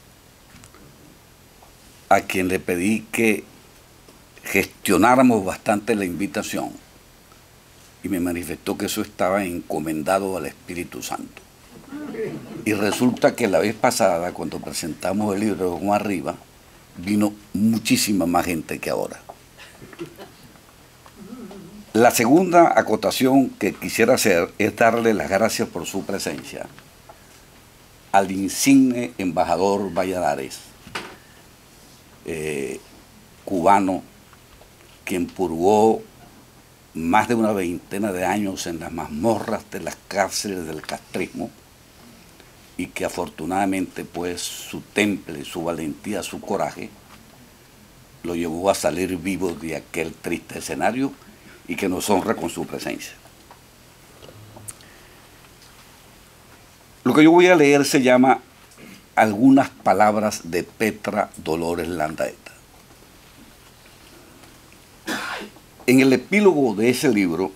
a quien le pedí que gestionáramos bastante la invitación, y me manifestó que eso estaba encomendado al Espíritu Santo. Y resulta que la vez pasada, cuando presentamos el libro de Juan Arriba, vino muchísima más gente que ahora. La segunda acotación que quisiera hacer es darle las gracias por su presencia al insigne embajador Valladares, cubano, quien purgó más de una veintena de años en las mazmorras de las cárceles del castrismo, y que afortunadamente pues su temple, su valentía, su coraje lo llevó a salir vivo de aquel triste escenario, y que nos honra con su presencia. Lo que yo voy a leer se llama Algunas palabras de Petra Dolores Landaeta. En el epílogo de ese libro,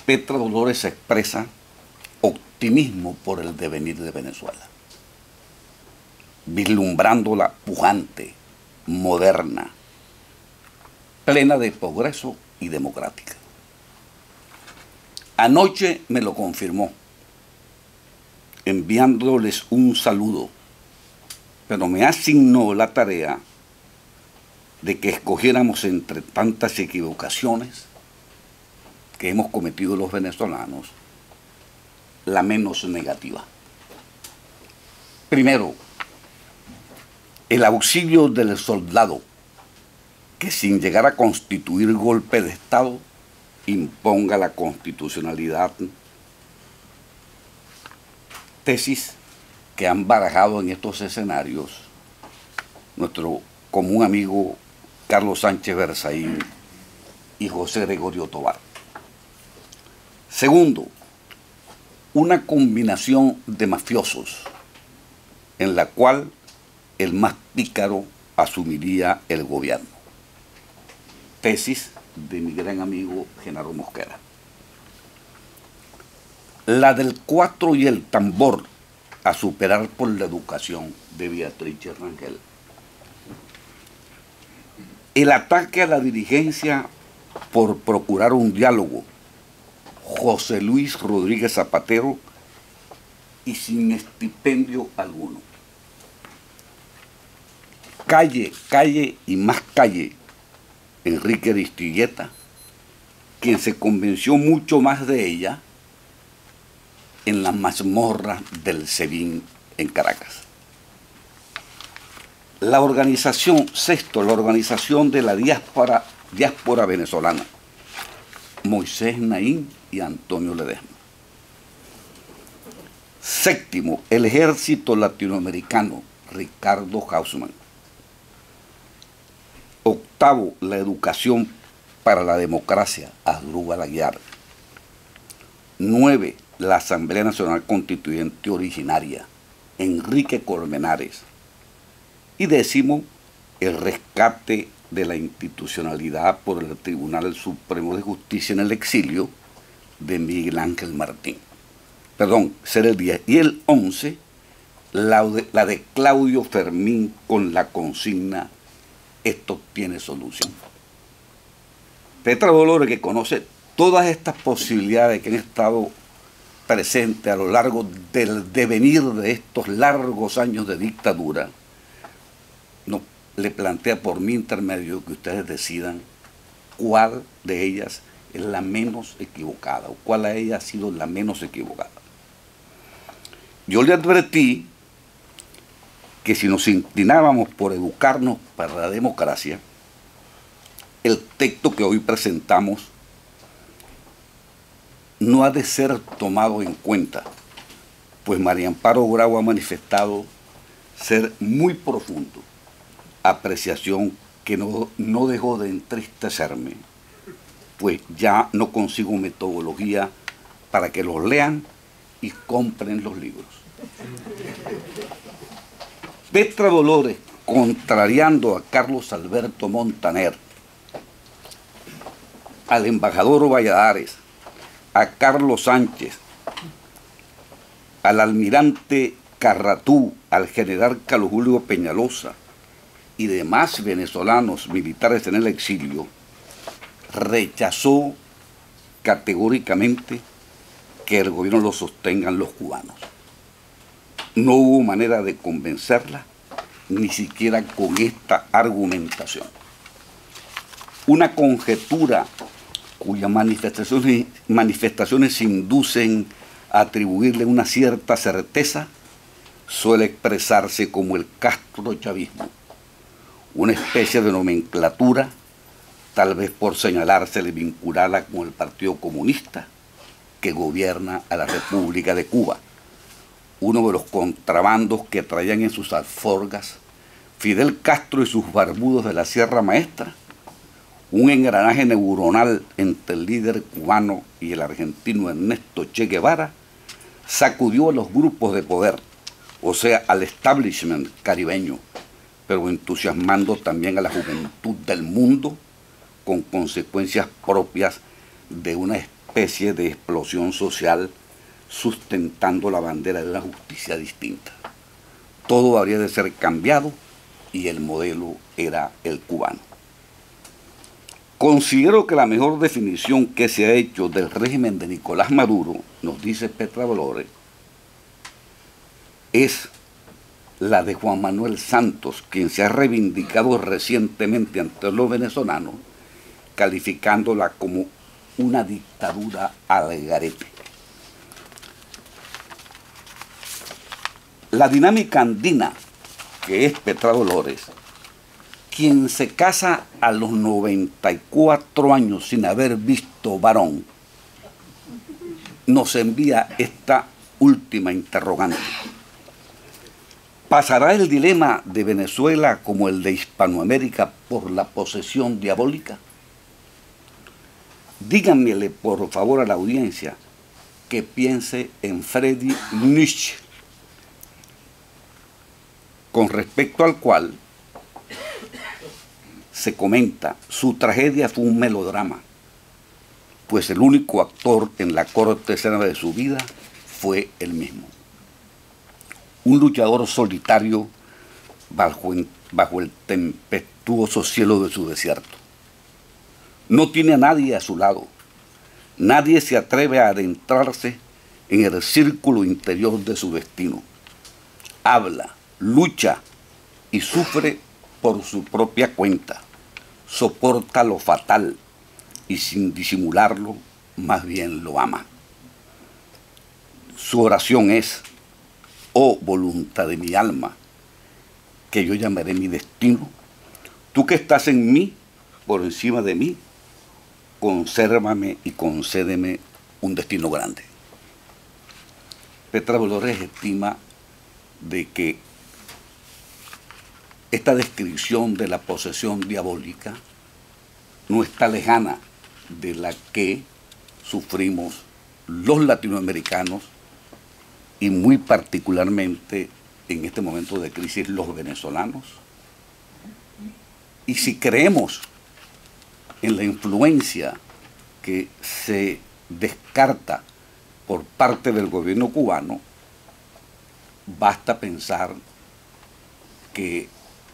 Petra Dolores expresa optimismo por el devenir de Venezuela, vislumbrándola pujante, moderna, plena de progreso y democrática. Anoche me lo confirmó, enviándoles un saludo, pero me asignó la tarea de que escogiéramos entre tantas equivocaciones que hemos cometido los venezolanos, la menos negativa. Primero, el auxilio del soldado que sin llegar a constituir golpe de Estado imponga la constitucionalidad, tesis que han barajado en estos escenarios nuestro común amigo Carlos Sánchez Berzaín y José Gregorio Tobar. Segundo, una combinación de mafiosos en la cual el más pícaro asumiría el gobierno. Tesis de mi gran amigo Genaro Mosquera. La del 4 y el tambor a superar por la educación de Beatriz Rangel. El ataque a la dirigencia por procurar un diálogo, José Luis Rodríguez Zapatero, y sin estipendio alguno. Calle, calle y más calle, Enrique Aristilleta, quien se convenció mucho más de ella en las mazmorras del SEBIN en Caracas. La organización, sexto, la organización de la diáspora venezolana, Moisés Naín y Antonio Ledesma. Séptimo, el ejército latinoamericano, Ricardo Hausmann. Octavo, la educación para la democracia, Asdrúbal Aguiar. 9, la Asamblea Nacional Constituyente originaria, Enrique Colmenares. Y 10, el rescate de la institucionalidad por el Tribunal Supremo de Justicia en el exilio de Miguel Ángel Martín. Perdón, será el 10. Y el 11, la de Claudio Fermín con la consigna "Esto tiene solución". Petra Dolores, que conoce todas estas posibilidades que han estado presentes a lo largo del devenir de estos largos años de dictadura, le plantea por mi intermedio que ustedes decidan cuál de ellas es la menos equivocada o cuál de ellas ha sido la menos equivocada. Yo le advertí que si nos inclinábamos por educarnos para la democracia, el texto que hoy presentamos no ha de ser tomado en cuenta, pues María Amparo Grau ha manifestado ser muy profundo, apreciación que no dejó de entristecerme, pues ya no consigo metodología para que los lean y compren los libros. Petra Dolores, contrariando a Carlos Alberto Montaner, al embajador Valladares, a Carlos Sánchez, al almirante Carratú, al general Carlos Julio Peñalosa y demás venezolanos militares en el exilio, rechazó categóricamente que el gobierno lo sostengan los cubanos. No hubo manera de convencerla, ni siquiera con esta argumentación. Una conjetura cuyas manifestaciones inducen a atribuirle una cierta certeza suele expresarse como el castrochavismo, una especie de nomenclatura, tal vez por señalársele vinculada con el Partido Comunista que gobierna a la República de Cuba, uno de los contrabandos que traían en sus alforgas Fidel Castro y sus barbudos de la Sierra Maestra, un engranaje neuronal entre el líder cubano y el argentino Ernesto Che Guevara, sacudió a los grupos de poder, o sea, al establishment caribeño, pero entusiasmando también a la juventud del mundo con consecuencias propias de una especie de explosión social sustentando la bandera de una justicia distinta. Todo habría de ser cambiado y el modelo era el cubano. Considero que la mejor definición que se ha hecho del régimen de Nicolás Maduro, nos dice Petra Dolores, es la de Juan Manuel Santos, quien se ha reivindicado recientemente ante los venezolanos, calificándola como una dictadura al garete. La dinámica andina, que es Petra Dolores, quien se casa a los 94 años sin haber visto varón, nos envía esta última interrogante. ¿Pasará el dilema de Venezuela como el de Hispanoamérica por la posesión diabólica? Díganmele por favor a la audiencia que piense en Friedrich Nietzsche, con respecto al cual se comenta, su tragedia fue un melodrama, pues el único actor en la corta escena de su vida fue él mismo. Un luchador solitario bajo el tempestuoso cielo de su desierto. No tiene a nadie a su lado. Nadie se atreve a adentrarse en el círculo interior de su destino. Habla, lucha y sufre por su propia cuenta. Soporta lo fatal y sin disimularlo, más bien lo ama. Su oración es: oh voluntad de mi alma, que yo llamaré mi destino, tú que estás en mí, por encima de mí, consérvame y concédeme un destino grande. Petra Dolores estima de que esta descripción de la posesión diabólica no está lejana de la que sufrimos los latinoamericanos y muy particularmente en este momento de crisis los venezolanos. Y si creemos en la influencia que se descarta por parte del gobierno cubano, basta pensar que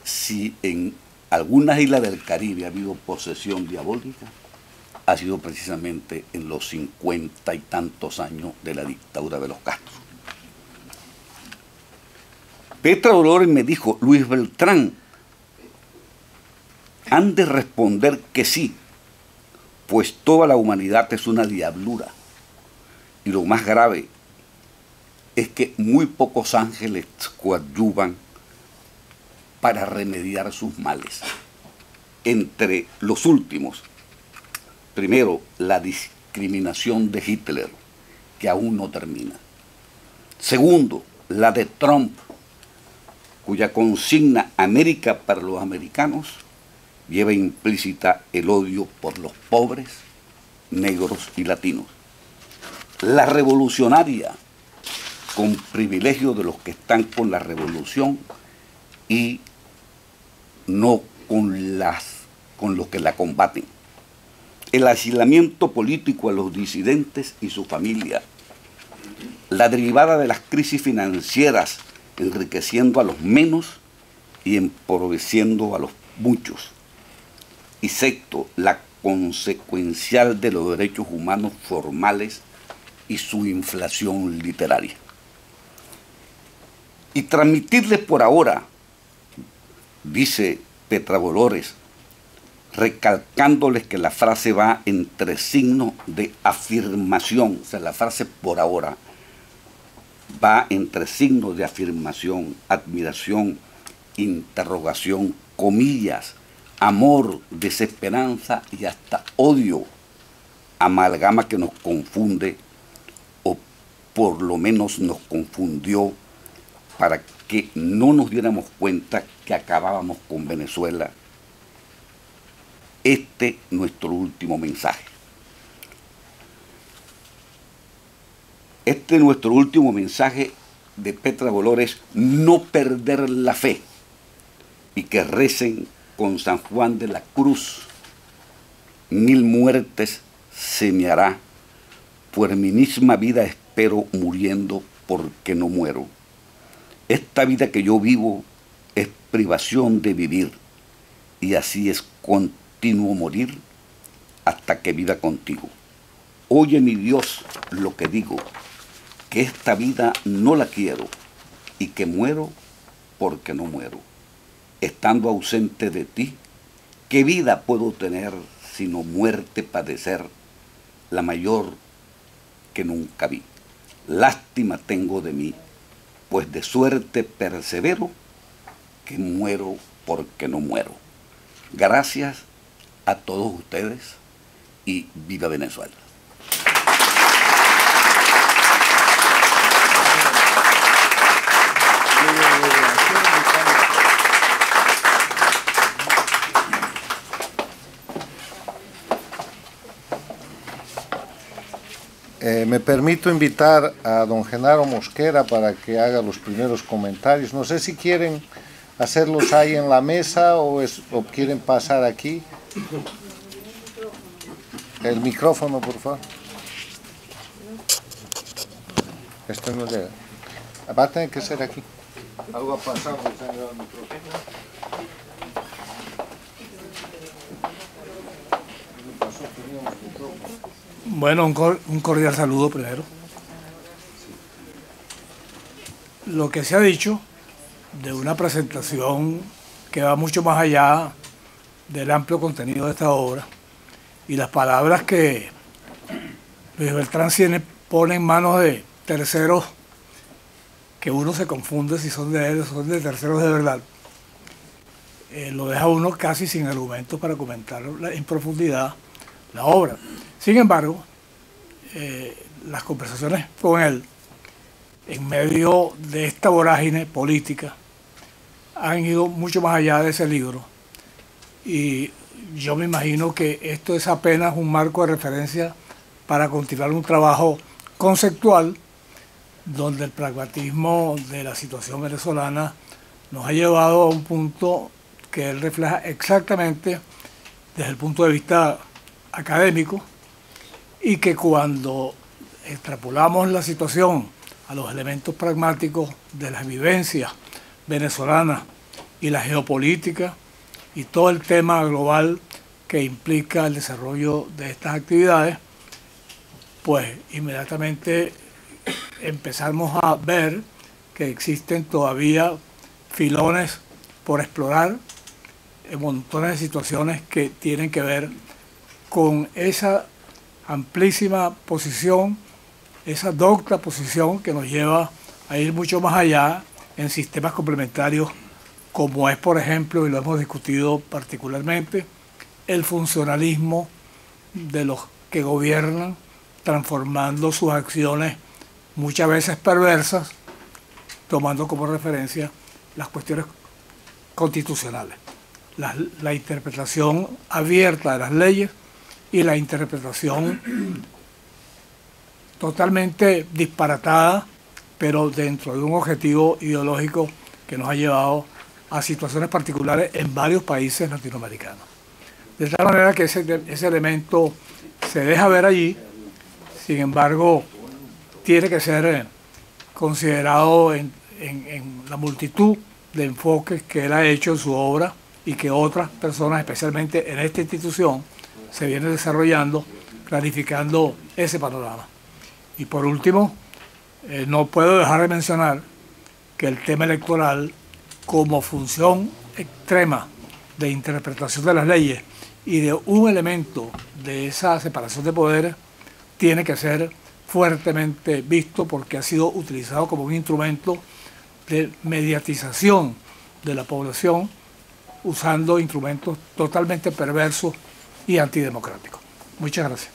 si en algunas islas del Caribe ha habido posesión diabólica, ha sido precisamente en los 50 y tantos años de la dictadura de los Castro. Petra Dolores me dijo: Luis Beltrán, han de responder que sí, pues toda la humanidad es una diablura. Y lo más grave es que muy pocos ángeles coadyuvan para remediar sus males. Entre los últimos, primero, la discriminación de Hitler, que aún no termina. Segundo, la de Trump, cuya consigna América para los americanos lleva implícita el odio por los pobres, negros y latinos. La revolucionaria, con privilegio de los que están con la revolución y no con los que la combaten. El aislamiento político a los disidentes y su familia. La derivada de las crisis financieras, enriqueciendo a los menos y empobreciendo a los muchos. Y sexto, la consecuencial de los derechos humanos formales y su inflación literaria. Y transmitirles por ahora, dice Petra Dolores, recalcándoles que la frase va entre signos de afirmación, o sea, la frase por ahora va entre signos de afirmación, admiración, interrogación, comillas, amor, desesperanza y hasta odio, amalgama que nos confunde, o por lo menos nos confundió para que no nos diéramos cuenta que acabábamos con Venezuela. Este nuestro último mensaje. Este es nuestro último mensaje de Petra Bolor, es no perder la fe y que recen con San Juan de la Cruz. 1000 muertes se me hará, pues mi misma vida espero muriendo porque no muero. Esta vida que yo vivo es privación de vivir y así es continuo morir hasta que viva contigo. Oye mi Dios lo que digo, que esta vida no la quiero y que muero porque no muero. Estando ausente de ti, ¿qué vida puedo tener sino muerte padecer, la mayor que nunca vi? Lástima tengo de mí, pues de suerte persevero, que muero porque no muero. Gracias a todos ustedes y viva Venezuela. Me permito invitar a don Genaro Mosquera para que haga los primeros comentarios. No sé si quieren hacerlos ahí en la mesa o quieren pasar aquí. El micrófono, por favor. Esto no llega. Va a tener que ser aquí. Algo ha pasado, se ha llegado el micrófono. Bueno, un cordial saludo primero. Lo que se ha dicho de una presentación que va mucho más allá del amplio contenido de esta obra y las palabras que Luis Beltrán pone en manos de terceros que uno se confunde si son de él o son de terceros de verdad, lo deja uno casi sin argumentos para comentar en profundidad la obra. Sin embargo, las conversaciones con él, en medio de esta vorágine política, han ido mucho más allá de ese libro. Y yo me imagino que esto es apenas un marco de referencia para continuar un trabajo conceptual donde el pragmatismo de la situación venezolana nos ha llevado a un punto que él refleja exactamente desde el punto de vista académico, y que cuando extrapolamos la situación a los elementos pragmáticos de las vivencias venezolanas y la geopolítica y todo el tema global que implica el desarrollo de estas actividades, pues inmediatamente empezamos a ver que existen todavía filones por explorar en montones de situaciones que tienen que ver con esa amplísima posición, esa docta posición que nos lleva a ir mucho más allá en sistemas complementarios, como es, por ejemplo, y lo hemos discutido particularmente, el funcionalismo de los que gobiernan, transformando sus acciones muchas veces perversas, tomando como referencia las cuestiones constitucionales, la interpretación abierta de las leyes y la interpretación totalmente disparatada, pero dentro de un objetivo ideológico que nos ha llevado a situaciones particulares en varios países latinoamericanos. De tal manera que ese elemento se deja ver allí, sin embargo, tiene que ser considerado en la multitud de enfoques que él ha hecho en su obra y que otras personas, especialmente en esta institución, se viene desarrollando, clarificando ese panorama. Y por último, no puedo dejar de mencionar que el tema electoral, como función extrema de interpretación de las leyes y de un elemento de esa separación de poderes, tiene que ser fuertemente visto porque ha sido utilizado como un instrumento de mediatización de la población, usando instrumentos totalmente perversos y antidemocráticos. Muchas gracias.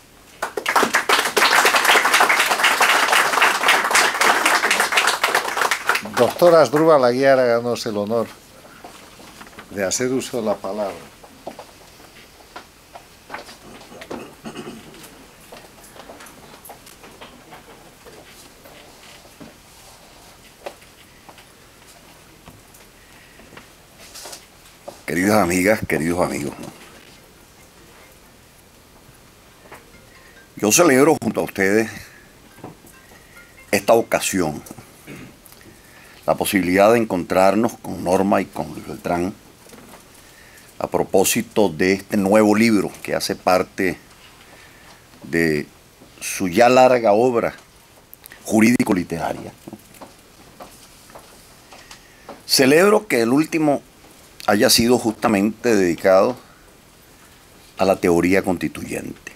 Doctor Asdrúbal Aguiar, háganos el honor de hacer uso de la palabra. Queridas amigas, queridos amigos, yo celebro junto a ustedes esta ocasión, la posibilidad de encontrarnos con Norma y con Luis Beltrán a propósito de este nuevo libro que hace parte de su ya larga obra jurídico-literaria. Celebro que el último haya sido justamente dedicado a la teoría constituyente.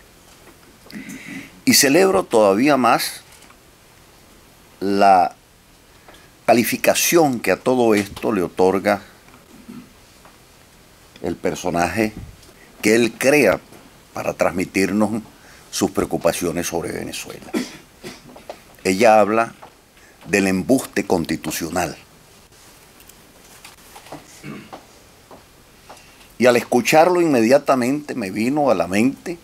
Y celebro todavía más la calificación que a todo esto le otorga el personaje que él crea para transmitirnos sus preocupaciones sobre Venezuela. Ella habla del embuste constitucional. Y al escucharlo inmediatamente me vino a la mente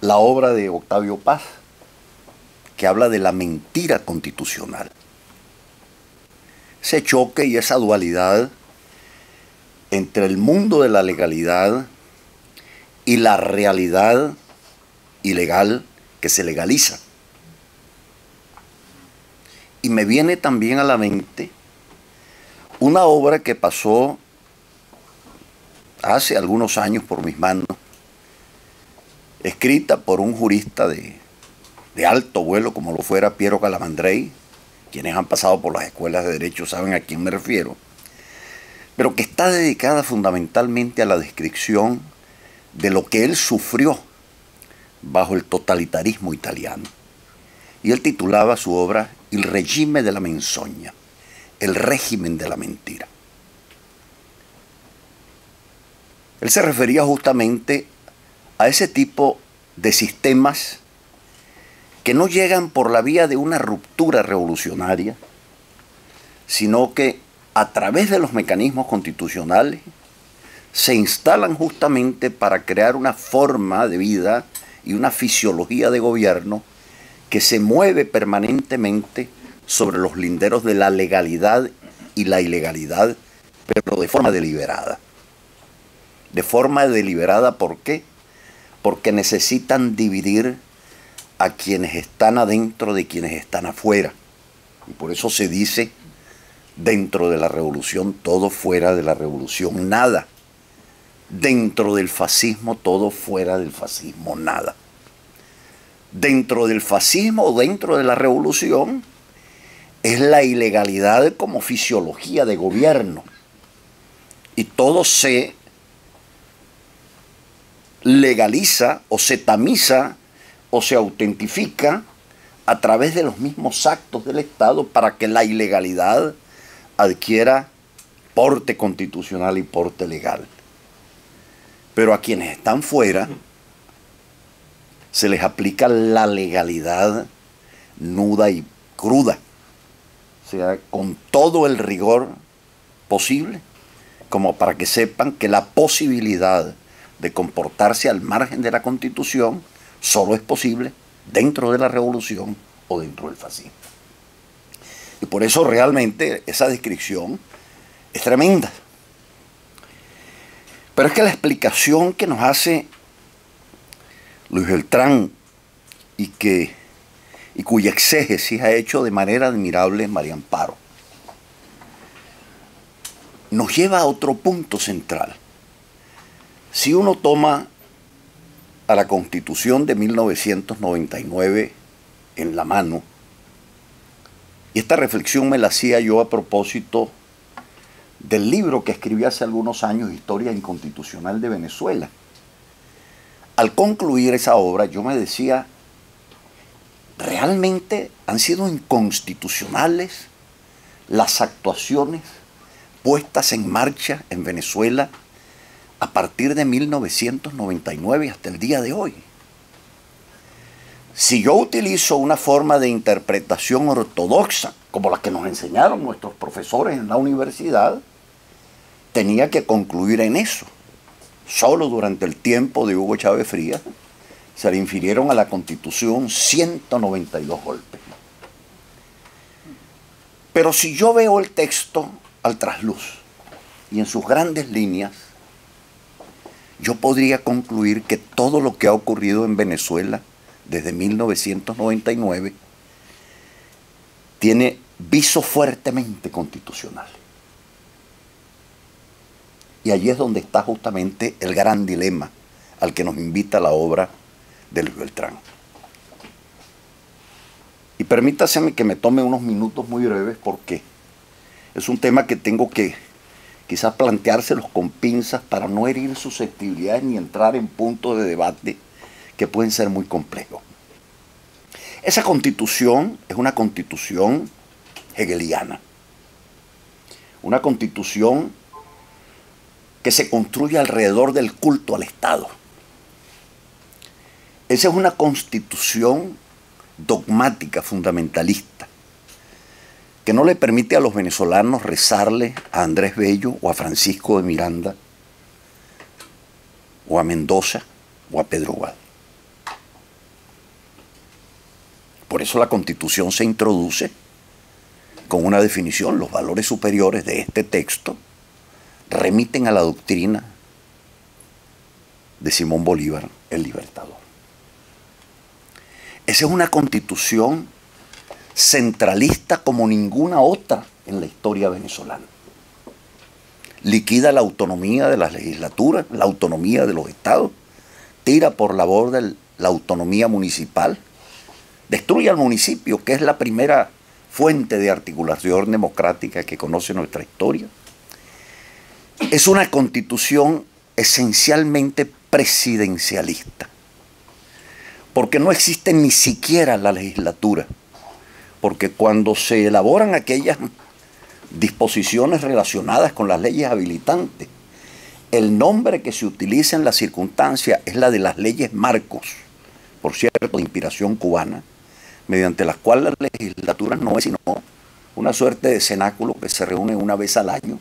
la obra de Octavio Paz, que habla de la mentira constitucional. Ese choque y esa dualidad entre el mundo de la legalidad y la realidad ilegal que se legaliza. Y me viene también a la mente una obra que pasó hace algunos años por mis manos, escrita por un jurista de alto vuelo como lo fuera Piero Calamandrei. Quienes han pasado por las escuelas de derecho saben a quién me refiero, pero que está dedicada fundamentalmente a la descripción de lo que él sufrió bajo el totalitarismo italiano. Y él titulaba su obra Il regime della menzogna, el régimen de la mentira. Él se refería justamente a ese tipo de sistemas que no llegan por la vía de una ruptura revolucionaria, sino que a través de los mecanismos constitucionales se instalan justamente para crear una forma de vida y una fisiología de gobierno que se mueve permanentemente sobre los linderos de la legalidad y la ilegalidad, pero de forma deliberada. De forma deliberada, ¿por qué? Porque necesitan dividir a quienes están adentro de quienes están afuera. Y por eso se dice, dentro de la revolución todo, fuera de la revolución nada. Dentro del fascismo todo, fuera del fascismo nada. Dentro del fascismo o dentro de la revolución es la ilegalidad como fisiología de gobierno. Y todo se legaliza o se tamiza o se autentifica a través de los mismos actos del Estado para que la ilegalidad adquiera porte constitucional y porte legal. Pero a quienes están fuera se les aplica la legalidad nuda y cruda, o sea, con todo el rigor posible, como para que sepan que la posibilidad de comportarse al margen de la Constitución solo es posible dentro de la revolución o dentro del fascismo. Y por eso realmente esa descripción es tremenda. Pero es que la explicación que nos hace Luis Beltrán y cuya exégesis ha hecho de manera admirable María Amparo, nos lleva a otro punto central. Si uno toma a la Constitución de 1999 en la mano, y esta reflexión me la hacía yo a propósito del libro que escribí hace algunos años, Historia Inconstitucional de Venezuela. Al concluir esa obra yo me decía, ¿realmente han sido inconstitucionales las actuaciones puestas en marcha en Venezuela a partir de 1999 hasta el día de hoy? Si yo utilizo una forma de interpretación ortodoxa, como la que nos enseñaron nuestros profesores en la universidad, tenía que concluir en eso. Solo durante el tiempo de Hugo Chávez Frías se le infirieron a la Constitución 192 golpes. Pero si yo veo el texto al trasluz y en sus grandes líneas, yo podría concluir que todo lo que ha ocurrido en Venezuela desde 1999 tiene visos fuertemente constitucionales. Y allí es donde está justamente el gran dilema al que nos invita la obra de Luis Beltrán. Y permítaseme que me tome unos minutos muy breves porque es un tema que tengo que quizás planteárselos con pinzas para no herir susceptibilidades ni entrar en puntos de debate que pueden ser muy complejos. Esa constitución es una constitución hegeliana, una constitución que se construye alrededor del culto al Estado. Esa es una constitución dogmática, fundamentalista, que no le permite a los venezolanos rezarle a Andrés Bello o a Francisco de Miranda o a Mendoza o a Pedro Gual. Por eso la Constitución se introduce con una definición: los valores superiores de este texto remiten a la doctrina de Simón Bolívar, el Libertador. Esa es una constitución centralista como ninguna otra en la historia venezolana. Liquida la autonomía de las legislaturas, la autonomía de los estados, tira por la borda la autonomía municipal, destruye al municipio, que es la primera fuente de articulación democrática que conoce nuestra historia. Es una constitución esencialmente presidencialista, porque no existe ni siquiera la legislatura, porque cuando se elaboran aquellas disposiciones relacionadas con las leyes habilitantes, el nombre que se utiliza en la circunstancia es la de las leyes marcos, por cierto, de inspiración cubana, mediante las cuales la legislatura no es sino una suerte de cenáculo que se reúne una vez al año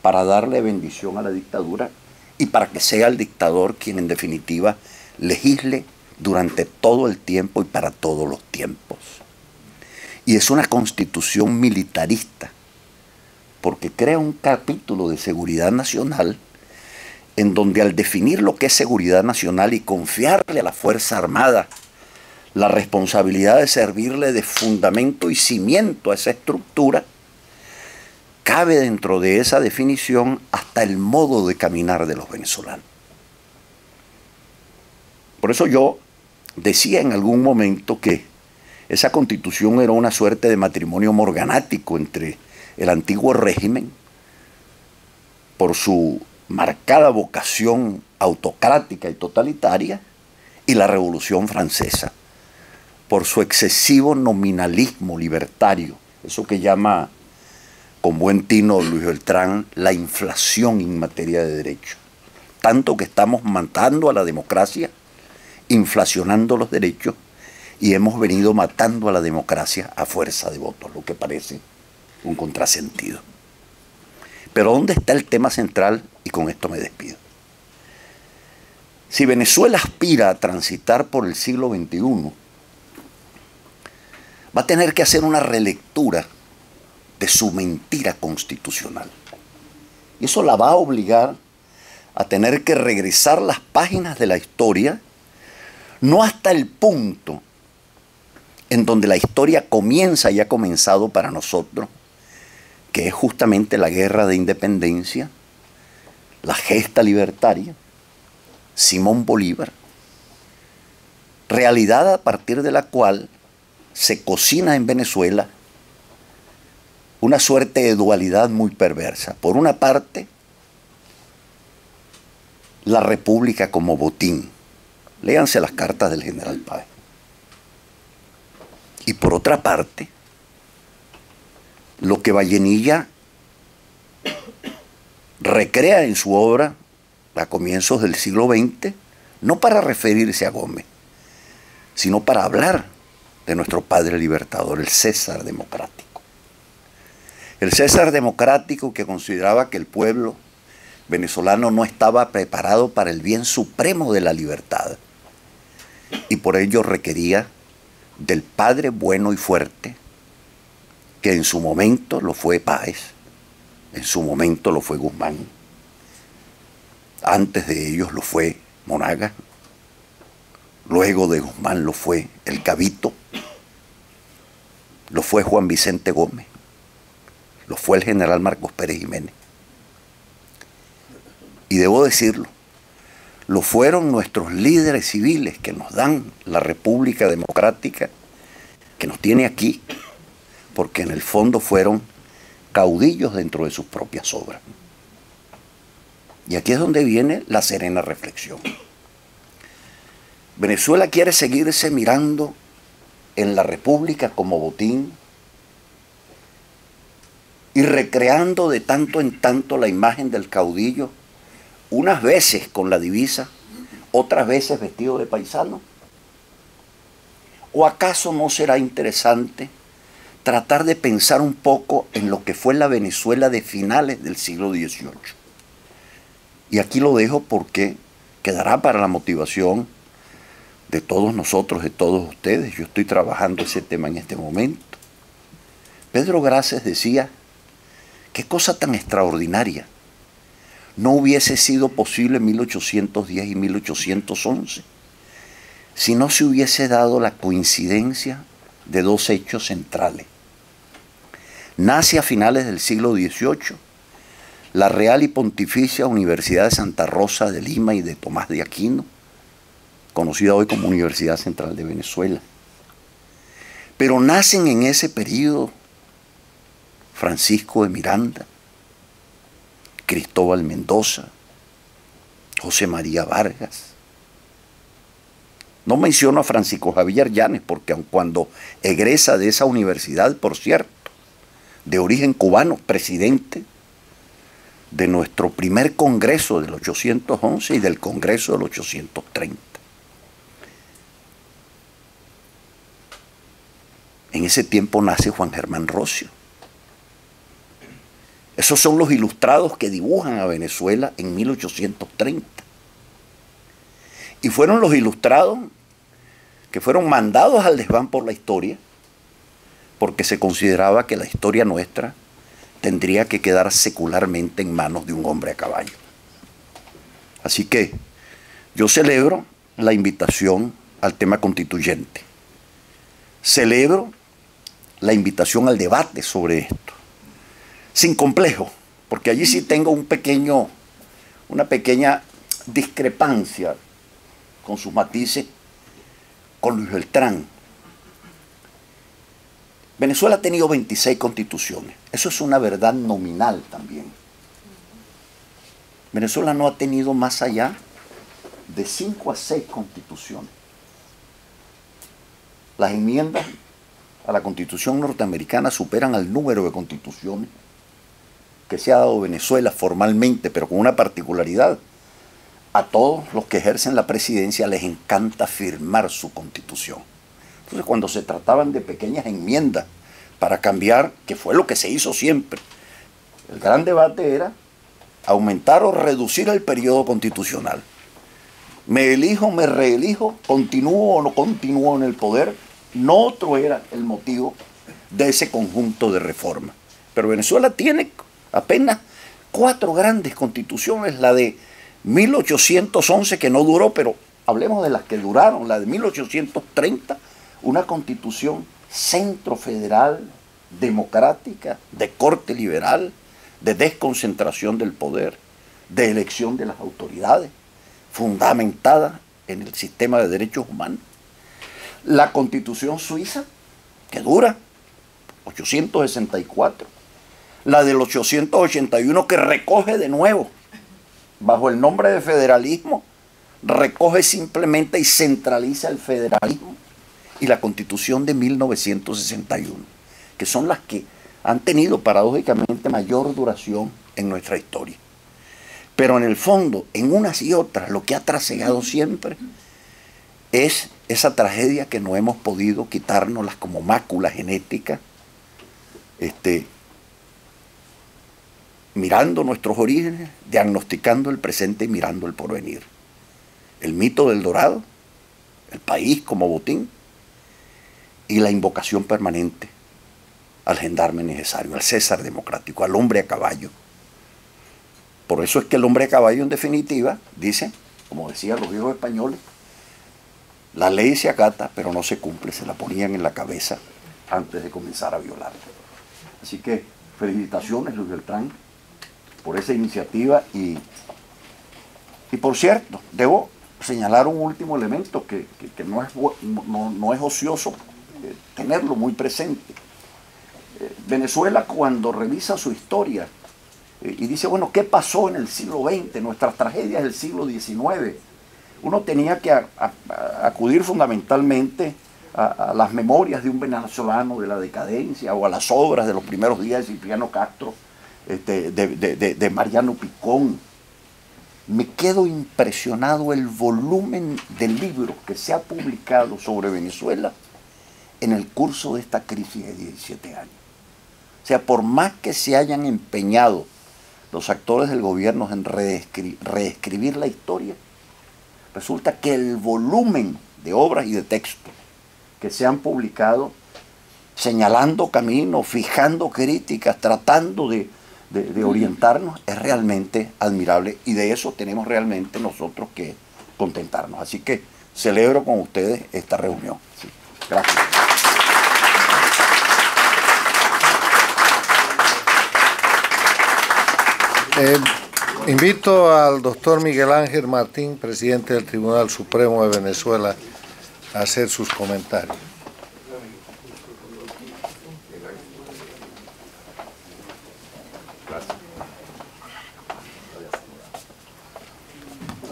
para darle bendición a la dictadura y para que sea el dictador quien en definitiva legisle durante todo el tiempo y para todos los tiempos. Y es una constitución militarista, porque crea un capítulo de seguridad nacional en donde, al definir lo que es seguridad nacional y confiarle a la Fuerza Armada la responsabilidad de servirle de fundamento y cimiento a esa estructura, cabe dentro de esa definición hasta el modo de caminar de los venezolanos. Por eso yo decía en algún momento que esa constitución era una suerte de matrimonio morganático entre el antiguo régimen, por su marcada vocación autocrática y totalitaria, y la Revolución Francesa, por su excesivo nominalismo libertario, eso que llama con buen tino Luis Beltrán la inflación en materia de derecho. Tanto que estamos matando a la democracia, inflacionando los derechos, y hemos venido matando a la democracia a fuerza de votos, lo que parece un contrasentido. Pero ¿dónde está el tema central? Y con esto me despido. Si Venezuela aspira a transitar por el siglo XXI, va a tener que hacer una relectura de su mentira constitucional. Y eso la va a obligar a tener que regresar las páginas de la historia, no hasta el punto en donde la historia comienza y ha comenzado para nosotros, que es justamente la guerra de independencia, la gesta libertaria, Simón Bolívar, realidad a partir de la cual se cocina en Venezuela una suerte de dualidad muy perversa. Por una parte, la república como botín. Léanse las cartas del general Páez. Y por otra parte, lo que Vallenilla recrea en su obra a comienzos del siglo XX, no para referirse a Gómez, sino para hablar de nuestro padre libertador, el César democrático. El César democrático que consideraba que el pueblo venezolano no estaba preparado para el bien supremo de la libertad y por ello requería del padre bueno y fuerte, que en su momento lo fue Páez, en su momento lo fue Guzmán, antes de ellos lo fue Monagas, luego de Guzmán lo fue el Cabito, lo fue Juan Vicente Gómez, lo fue el general Marcos Pérez Jiménez. Y debo decirlo, lo fueron nuestros líderes civiles que nos dan la República Democrática, que nos tiene aquí, porque en el fondo fueron caudillos dentro de sus propias obras. Y aquí es donde viene la serena reflexión. Venezuela quiere seguirse mirando en la República como botín y recreando de tanto en tanto la imagen del caudillo, unas veces con la divisa, otras veces vestido de paisano. ¿O acaso no será interesante tratar de pensar un poco en lo que fue la Venezuela de finales del siglo XVIII? Y aquí lo dejo porque quedará para la motivación de todos nosotros, de todos ustedes. Yo estoy trabajando ese tema en este momento. Pedro Grases decía, qué cosa tan extraordinaria. No hubiese sido posible 1810 y 1811 si no se hubiese dado la coincidencia de dos hechos centrales. Nace a finales del siglo XVIII la Real y Pontificia Universidad de Santa Rosa de Lima y de Tomás de Aquino, conocida hoy como Universidad Central de Venezuela. Pero nacen en ese periodo Francisco de Miranda, Cristóbal Mendoza, José María Vargas. No menciono a Francisco Javier Llanes porque aun cuando egresa de esa universidad, por cierto, de origen cubano, presidente de nuestro primer congreso del 811 y del congreso del 830. En ese tiempo nace Juan Germán Rocio. Esos son los ilustrados que dibujan a Venezuela en 1830. Y fueron los ilustrados que fueron mandados al desván por la historia, porque se consideraba que la historia nuestra tendría que quedar secularmente en manos de un hombre a caballo. Así que yo celebro la invitación al tema constituyente. Celebro la invitación al debate sobre esto, sin complejo, porque allí sí tengo una pequeña discrepancia con sus matices con Luis Beltrán. Venezuela ha tenido 26 constituciones. Eso es una verdad nominal también. Venezuela no ha tenido más allá de 5 a 6 constituciones. Las enmiendas a la Constitución norteamericana superan al número de constituciones que se ha dado Venezuela formalmente, pero con una particularidad. A todos los que ejercen la presidencia les encanta firmar su constitución. Entonces, cuando se trataban de pequeñas enmiendas para cambiar, que fue lo que se hizo siempre, el gran debate era aumentar o reducir el periodo constitucional. Me elijo, me reelijo, continúo o no continúo en el poder. No otro era el motivo de ese conjunto de reformas. Pero Venezuela tiene apenas 4 grandes constituciones, la de 1811 que no duró, pero hablemos de las que duraron, la de 1830, una constitución centrofederal, democrática, de corte liberal, de desconcentración del poder, de elección de las autoridades, fundamentada en el sistema de derechos humanos. La Constitución suiza, que dura 864, la del 881 que recoge de nuevo, bajo el nombre de federalismo, recoge simplemente y centraliza el federalismo, y la Constitución de 1961, que son las que han tenido paradójicamente mayor duración en nuestra historia. Pero en el fondo, en unas y otras, lo que ha trasegado siempre es esa tragedia que no hemos podido quitárnoslas como mácula genética, mirando nuestros orígenes, diagnosticando el presente y mirando el porvenir. El mito del Dorado, el país como botín y la invocación permanente al gendarme necesario, al César democrático, al hombre a caballo. Por eso es que el hombre a caballo, en definitiva, dice, como decían los viejos españoles, la ley se acata, pero no se cumple, se la ponían en la cabeza antes de comenzar a violarla. Así que felicitaciones, Luis Beltrán, por esa iniciativa y por cierto, debo señalar un último elemento que no es ocioso tenerlo muy presente. Venezuela, cuando revisa su historia y dice, bueno, ¿qué pasó en el siglo XX? Nuestras tragedias del siglo XIX. Uno tenía que acudir fundamentalmente a las memorias de un venezolano de la decadencia o a las obras de los primeros días de Cipriano Castro, de Mariano Picón. Me quedo impresionado el volumen de libros que se ha publicado sobre Venezuela en el curso de esta crisis de 17 años. O sea, por más que se hayan empeñado los actores del gobierno en reescribir la historia, resulta que el volumen de obras y de textos que se han publicado señalando caminos, fijando críticas, tratando de orientarnos, es realmente admirable y de eso tenemos realmente nosotros que contentarnos. Así que celebro con ustedes esta reunión. Sí, gracias. Invito al doctor Miguel Ángel Martín, presidente del Tribunal Supremo de Venezuela, a hacer sus comentarios.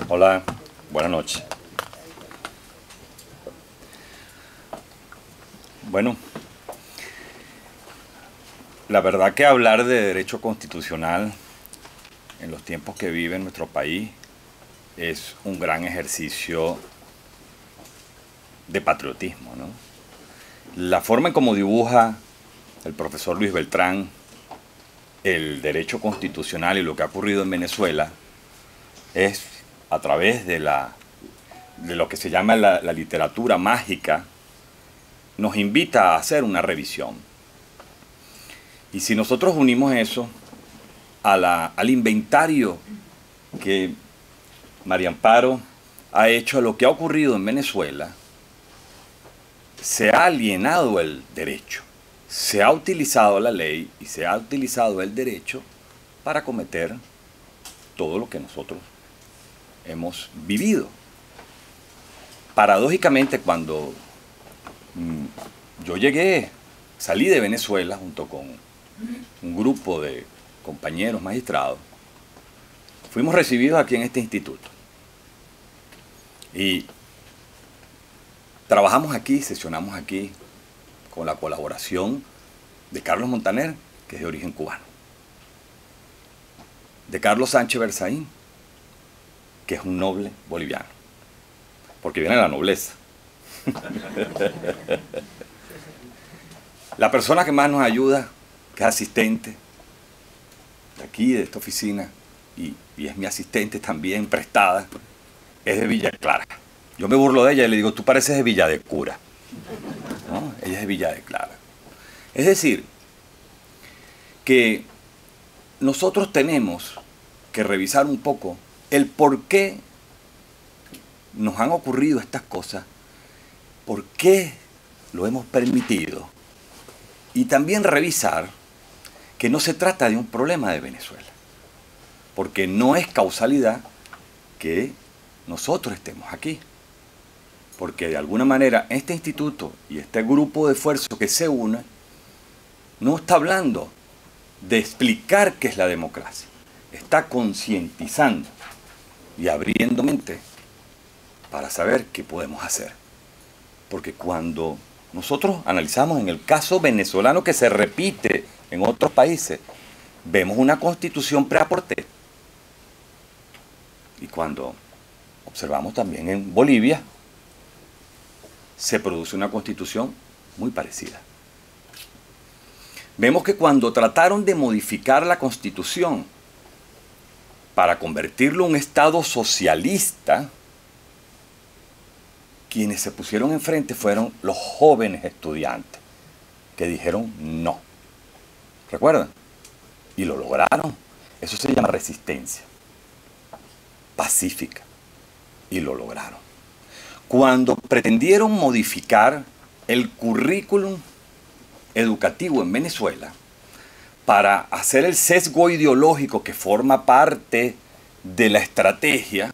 Hola, buenas noches. Bueno, la verdad que hablar de derecho constitucional en los tiempos que vive nuestro país es un gran ejercicio de patriotismo, ¿no? La forma en cómo dibuja el profesor Luis Beltrán el derecho constitucional y lo que ha ocurrido en Venezuela es a través de lo que se llama la literatura mágica, nos invita a hacer una revisión. Y si nosotros unimos eso al inventario que María Amparo ha hecho a lo que ha ocurrido en Venezuela, se ha alienado el derecho, se ha utilizado la ley y se ha utilizado el derecho para cometer todo lo que nosotros hemos vivido. Paradójicamente, cuando yo salí de Venezuela junto con un grupo de compañeros magistrados, fuimos recibidos aquí en este instituto y trabajamos aquí, sesionamos aquí con la colaboración de Carlos Montaner, que es de origen cubano, de Carlos Sánchez Berzaín, que es un noble boliviano, porque viene de la nobleza. La persona que más nos ayuda, que es asistente de aquí, de esta oficina, y es mi asistente también prestada, es de Villa Clara. Yo me burlo de ella y le digo, tú pareces de Villa de Cura, ¿no? Ella es de Villa de Clara. Es decir, que nosotros tenemos que revisar un poco el por qué nos han ocurrido estas cosas, por qué lo hemos permitido, y también revisar que no se trata de un problema de Venezuela, porque no es causalidad que nosotros estemos aquí, porque de alguna manera este instituto y este grupo de esfuerzo que se une no está hablando de explicar qué es la democracia, está concientizando y abriendo mente para saber qué podemos hacer. Porque cuando nosotros analizamos en el caso venezolano que se repite en otros países, vemos una constitución pre-Aporté. Y cuando observamos también en Bolivia, se produce una constitución muy parecida. Vemos que cuando trataron de modificar la constitución para convertirlo en un Estado socialista, quienes se pusieron enfrente fueron los jóvenes estudiantes, que dijeron no, ¿Recuerdan? Y lo lograron. Eso se llama resistencia pacífica. Y lo lograron. Cuando pretendieron modificar el currículum educativo en Venezuela para hacer el sesgo ideológico que forma parte de la estrategia,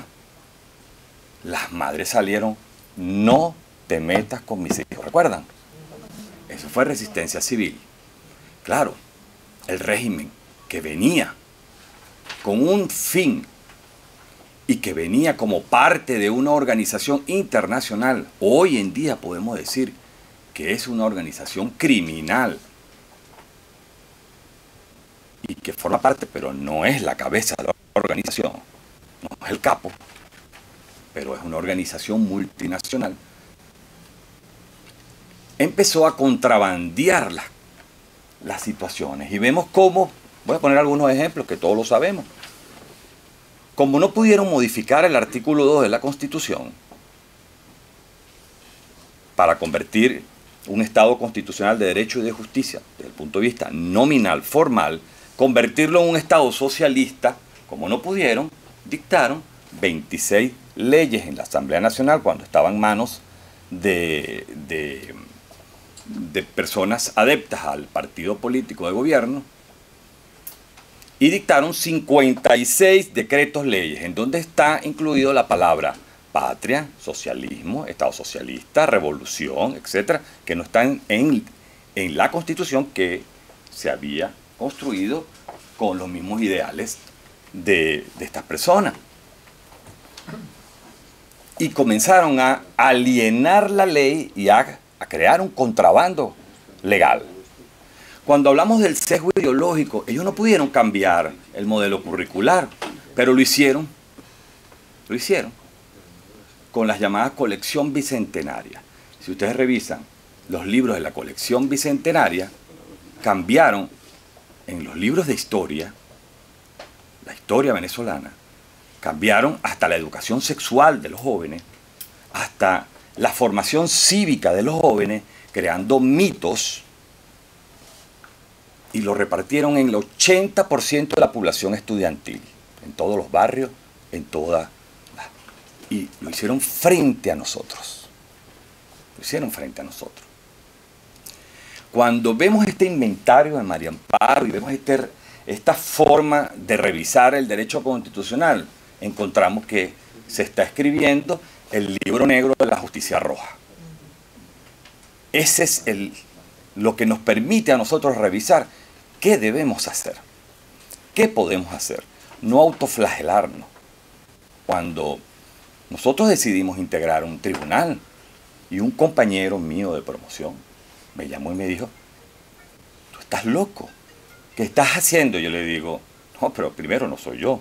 las madres salieron: no te metas con mis hijos. ¿Recuerdan? Eso fue resistencia civil. Claro, el régimen que venía con un fin y que venía como parte de una organización internacional, hoy en día podemos decir que es una organización criminal y que forma parte, pero no es la cabeza de la organización, no es el capo, pero es una organización multinacional, empezó a contrabandear las situaciones. Y vemos cómo, voy a poner algunos ejemplos que todos lo sabemos, como no pudieron modificar el artículo 2 de la Constitución para convertir un Estado constitucional de derecho y de justicia, desde el punto de vista nominal, formal, convertirlo en un Estado socialista, como no pudieron, dictaron 26 leyes en la Asamblea Nacional cuando estaban en manos de personas adeptas al partido político de gobierno, y dictaron 56 decretos leyes, en donde está incluido la palabra patria, socialismo, Estado socialista, revolución, etcétera, que no están en la Constitución que se había construido con los mismos ideales de estas personas. Y comenzaron a alienar la ley y a crear un contrabando legal. Cuando hablamos del sesgo ideológico, ellos no pudieron cambiar el modelo curricular, pero lo hicieron con las llamadas colección bicentenaria. Si ustedes revisan los libros de la colección bicentenaria, cambiaron en los libros de historia, la historia venezolana, cambiaron hasta la educación sexual de los jóvenes, hasta la formación cívica de los jóvenes, creando mitos, y lo repartieron en el 80% de la población estudiantil, en todos los barrios, en toda la... Y lo hicieron frente a nosotros. Lo hicieron frente a nosotros. Cuando vemos este inventario de María Amparo y vemos esta forma de revisar el derecho constitucional, encontramos que se está escribiendo el libro negro de la justicia roja. Ese es lo que nos permite a nosotros revisar qué debemos hacer, qué podemos hacer, no autoflagelarnos. Cuando nosotros decidimos integrar un tribunal y un compañero mío de promoción me llamó y me dijo: tú estás loco, ¿qué estás haciendo? Yo le digo: no, pero primero no soy yo,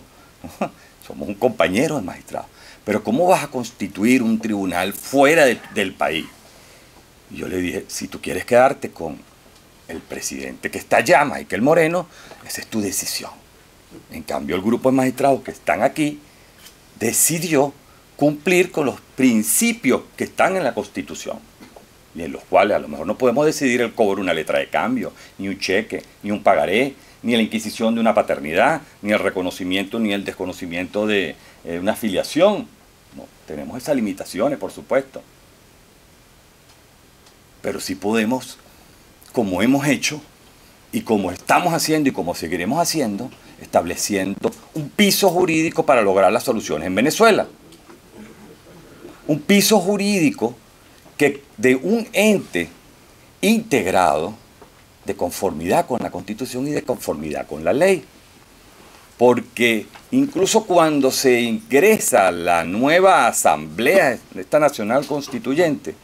somos un compañero de magistrado, pero ¿cómo vas a constituir un tribunal fuera del país? Y yo le dije: si tú quieres quedarte con el presidente que está allá, Michael Moreno, esa es tu decisión. En cambio, el grupo de magistrados que están aquí decidió cumplir con los principios que están en la Constitución, y en los cuales a lo mejor no podemos decidir el cobro de una letra de cambio, ni un cheque, ni un pagaré, ni la inquisición de una paternidad, ni el reconocimiento ni el desconocimiento de una filiación. No, tenemos esas limitaciones, por supuesto. Pero sí podemos, como hemos hecho, y como estamos haciendo y como seguiremos haciendo, estableciendo un piso jurídico para lograr las soluciones en Venezuela. Un piso jurídico que de un ente integrado de conformidad con la Constitución y de conformidad con la ley. Porque incluso cuando se ingresa la nueva Asamblea esta Nacional Constituyente,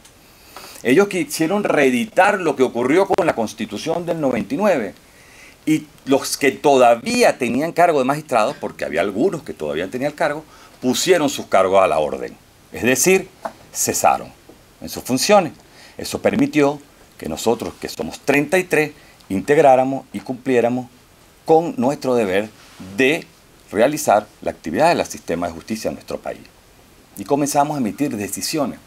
ellos quisieron reeditar lo que ocurrió con la Constitución del 99. Y los que todavía tenían cargo de magistrados, porque había algunos que todavía tenían cargo, pusieron sus cargos a la orden. Es decir, cesaron en sus funciones. Eso permitió que nosotros, que somos 33, integráramos y cumpliéramos con nuestro deber de realizar la actividad del sistema de justicia en nuestro país. Y comenzamos a emitir decisiones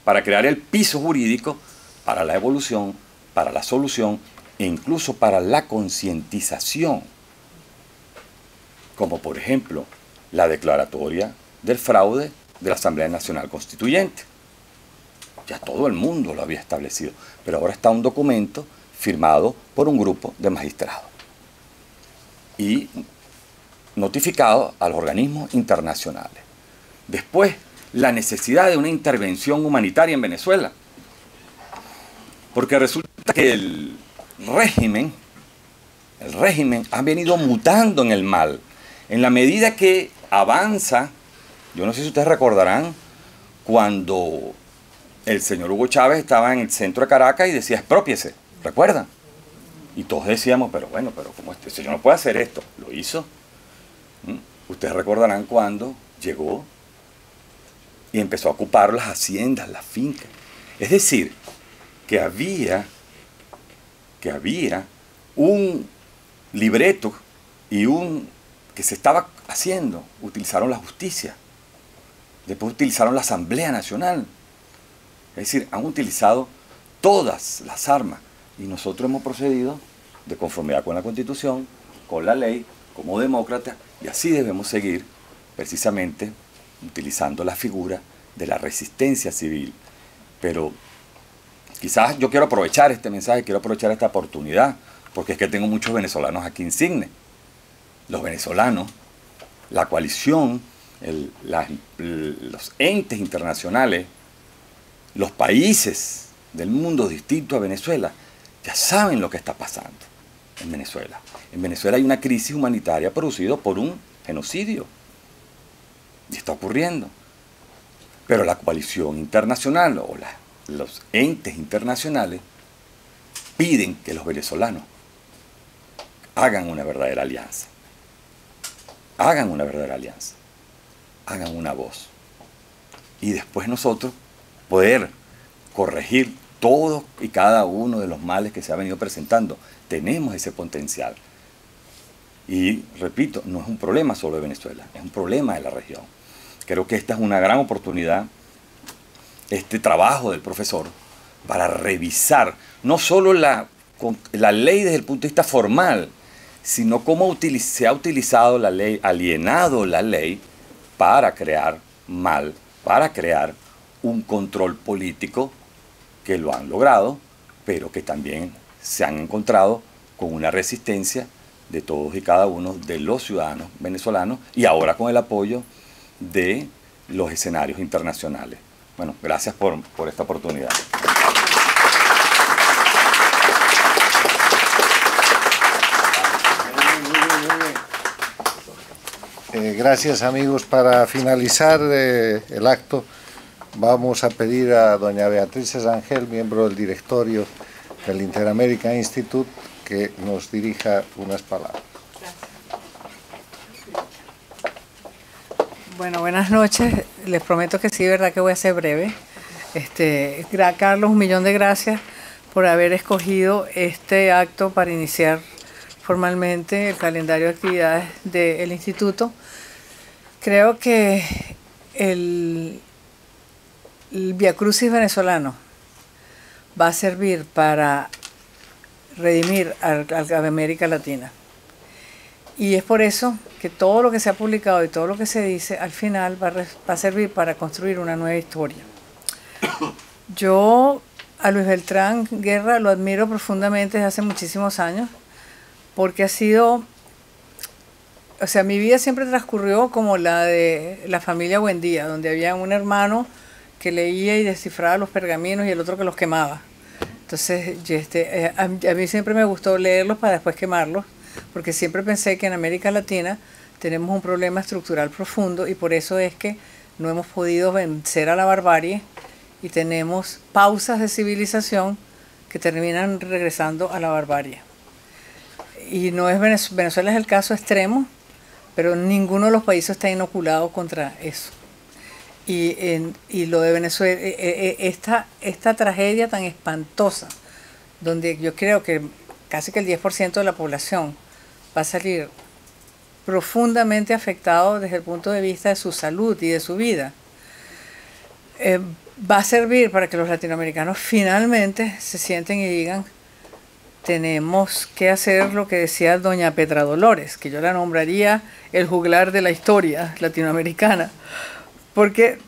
para crear el piso jurídico para la evolución, para la solución e incluso para la concientización, como por ejemplo la declaratoria del fraude de la Asamblea Nacional Constituyente. Ya todo el mundo lo había establecido, pero ahora está un documento firmado por un grupo de magistrados y notificado a los organismos internacionales. Después, la necesidad de una intervención humanitaria en Venezuela, porque resulta que el régimen ha venido mutando en el mal, en la medida que avanza. Yo no sé si ustedes recordarán cuando el señor Hugo Chávez estaba en el centro de Caracas y decía exprópiese, ¿recuerdan? Y todos decíamos, pero bueno, pero ¿cómo este señor no puede hacer esto? Lo hizo. Ustedes recordarán cuando llegó y empezó a ocupar las haciendas, las fincas. Es decir, que había un libreto y que se estaba haciendo. Utilizaron la justicia, después utilizaron la Asamblea Nacional. Es decir, han utilizado todas las armas y nosotros hemos procedido de conformidad con la Constitución, con la ley, como demócratas, y así debemos seguir precisamente utilizando la figura de la resistencia civil. Pero quizás yo quiero aprovechar este mensaje, quiero aprovechar esta oportunidad, porque es que tengo muchos venezolanos aquí insignes. Los venezolanos, la coalición, los entes internacionales, los países del mundo distinto a Venezuela, ya saben lo que está pasando en Venezuela. En Venezuela hay una crisis humanitaria producida por un genocidio. Y está ocurriendo. Pero la coalición internacional o los entes internacionales piden que los venezolanos hagan una verdadera alianza. Hagan una verdadera alianza. Hagan una voz. Y después nosotros poder corregir todos y cada uno de los males que se ha venido presentando. Tenemos ese potencial. Y repito, no es un problema solo de Venezuela, es un problema de la región. Creo que esta es una gran oportunidad, este trabajo del profesor, para revisar no solo la ley desde el punto de vista formal, sino cómo se ha utilizado la ley, alienado la ley para crear mal, para crear un control político que lo han logrado, pero que también se han encontrado con una resistencia de todos y cada uno de los ciudadanos venezolanos y ahora con el apoyo de los escenarios internacionales. Bueno, gracias por esta oportunidad. Gracias, amigos. Para finalizar el acto, vamos a pedir a doña Beatriz Rangel, miembro del directorio del Interamerican Institute, que nos dirija unas palabras. Bueno, buenas noches. Les prometo que sí, verdad que voy a ser breve. Carlos, 1.000.000 de gracias por haber escogido este acto para iniciar formalmente el calendario de actividades del Instituto. Creo que el viacrucis venezolano va a servir para redimir a América Latina. Y es por eso que todo lo que se ha publicado y todo lo que se dice al final va a servir para construir una nueva historia. Yo a Luis Beltrán Guerra lo admiro profundamente desde hace muchísimos años, porque ha sido, o sea, mi vida siempre transcurrió como la de la familia Buendía, donde había un hermano que leía y descifraba los pergaminos y el otro que los quemaba. Entonces, a mí siempre me gustó leerlos para después quemarlos, porque siempre pensé que en América Latina tenemos un problema estructural profundo y por eso es que no hemos podido vencer a la barbarie y tenemos pausas de civilización que terminan regresando a la barbarie. Y no es Venezuela es el caso extremo, pero ninguno de los países está inoculado contra eso. Y lo de Venezuela, esta tragedia tan espantosa, donde yo creo que casi que el 10% de la población va a salir profundamente afectado desde el punto de vista de su salud y de su vida, va a servir para que los latinoamericanos finalmente se sienten y digan, tenemos que hacer lo que decía doña Petra Dolores, que yo la nombraría el juglar de la historia latinoamericana, porque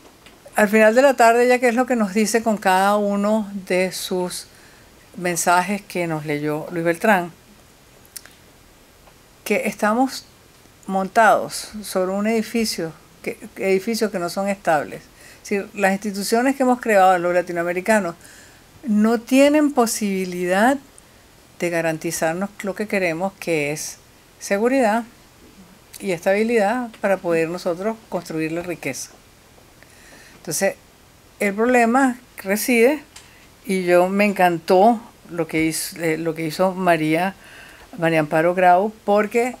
al final de la tarde, ella qué es lo que nos dice con cada uno de sus mensajes que nos leyó Luis Beltrán, que estamos montados sobre un edificios que no son estables. Es decir, las instituciones que hemos creado los latinoamericanos no tienen posibilidad de garantizarnos lo que queremos, que es seguridad y estabilidad para poder nosotros construir la riqueza. Entonces, el problema reside, y yo me encantó lo que hizo María Amparo Grau, porque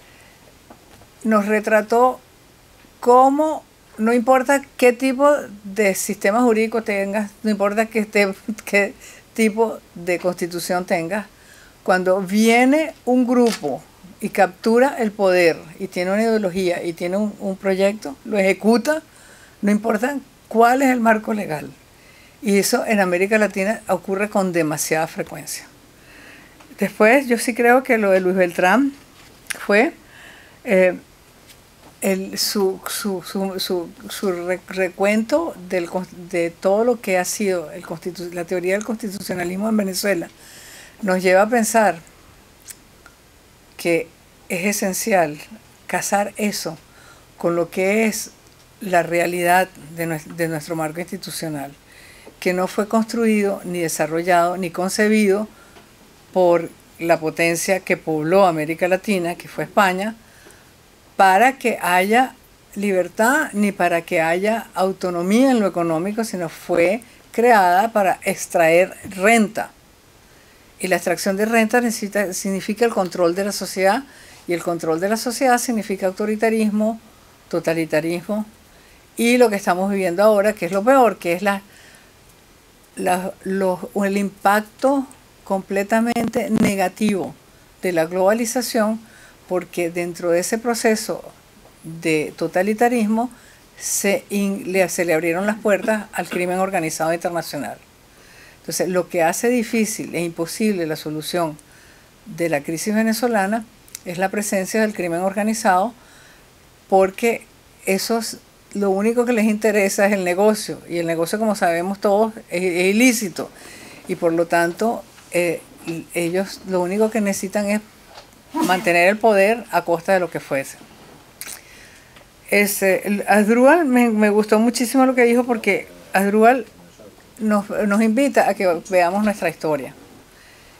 nos retrató cómo, no importa qué tipo de sistema jurídico tengas, no importa qué tipo de constitución tengas, cuando viene un grupo y captura el poder y tiene una ideología y tiene un proyecto, lo ejecuta, no importa cuál es el marco legal. Y eso en América Latina ocurre con demasiada frecuencia. Después, yo sí creo que lo de Luis Beltrán fue su recuento de todo lo que ha sido la teoría del constitucionalismo en Venezuela. Nos lleva a pensar que es esencial casar eso con lo que es la realidad de nuestro marco institucional, que no fue construido, ni desarrollado, ni concebido por la potencia que pobló América Latina, que fue España, para que haya libertad ni para que haya autonomía en lo económico, sino fue creada para extraer renta. Y la extracción de renta significa el control de la sociedad, y el control de la sociedad significa autoritarismo, totalitarismo, y lo que estamos viviendo ahora, que es lo peor, que es el impacto completamente negativo de la globalización, porque dentro de ese proceso de totalitarismo se le abrieron las puertas al crimen organizado internacional. Entonces, lo que hace difícil e imposible la solución de la crisis venezolana es la presencia del crimen organizado, porque lo único que les interesa es el negocio, y el negocio, como sabemos todos, es ilícito, y por lo tanto ellos lo único que necesitan es mantener el poder a costa de lo que fuese. Asdrúbal me gustó muchísimo lo que dijo, porque Asdrúbal nos invita a que veamos nuestra historia.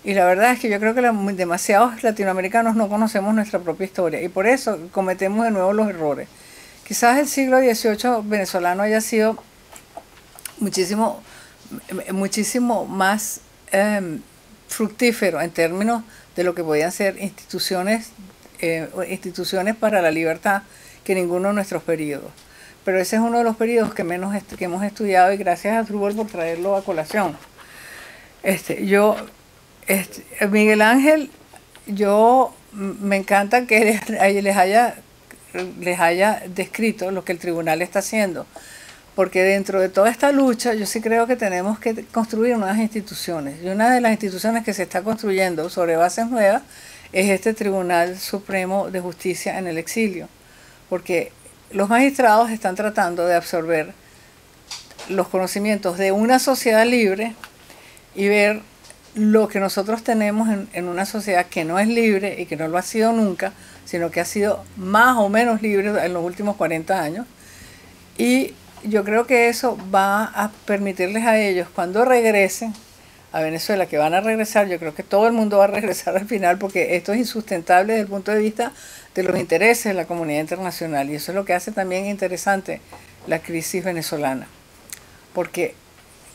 Y la verdad es que yo creo que demasiados latinoamericanos no conocemos nuestra propia historia, y por eso cometemos de nuevo los errores. Quizás el siglo XVIII venezolano haya sido muchísimo más fructífero en términos de lo que podían ser instituciones para la libertad que ninguno de nuestros periodos. Pero ese es uno de los periodos que hemos estudiado, y gracias a Asdrúbal por traerlo a colación. Miguel Ángel, me encanta que les haya descrito lo que el tribunal está haciendo, porque dentro de toda esta lucha yo sí creo que tenemos que construir nuevas instituciones, y una de las instituciones que se está construyendo sobre bases nuevas es este Tribunal Supremo de Justicia en el exilio, porque los magistrados están tratando de absorber los conocimientos de una sociedad libre y ver lo que nosotros tenemos en una sociedad que no es libre y que no lo ha sido nunca, sino que ha sido más o menos libre en los últimos 40 años. Y yo creo que eso va a permitirles a ellos, cuando regresen a Venezuela, que van a regresar, yo creo que todo el mundo va a regresar al final, porque esto es insustentable desde el punto de vista de los intereses de la comunidad internacional, y eso es lo que hace también interesante la crisis venezolana, porque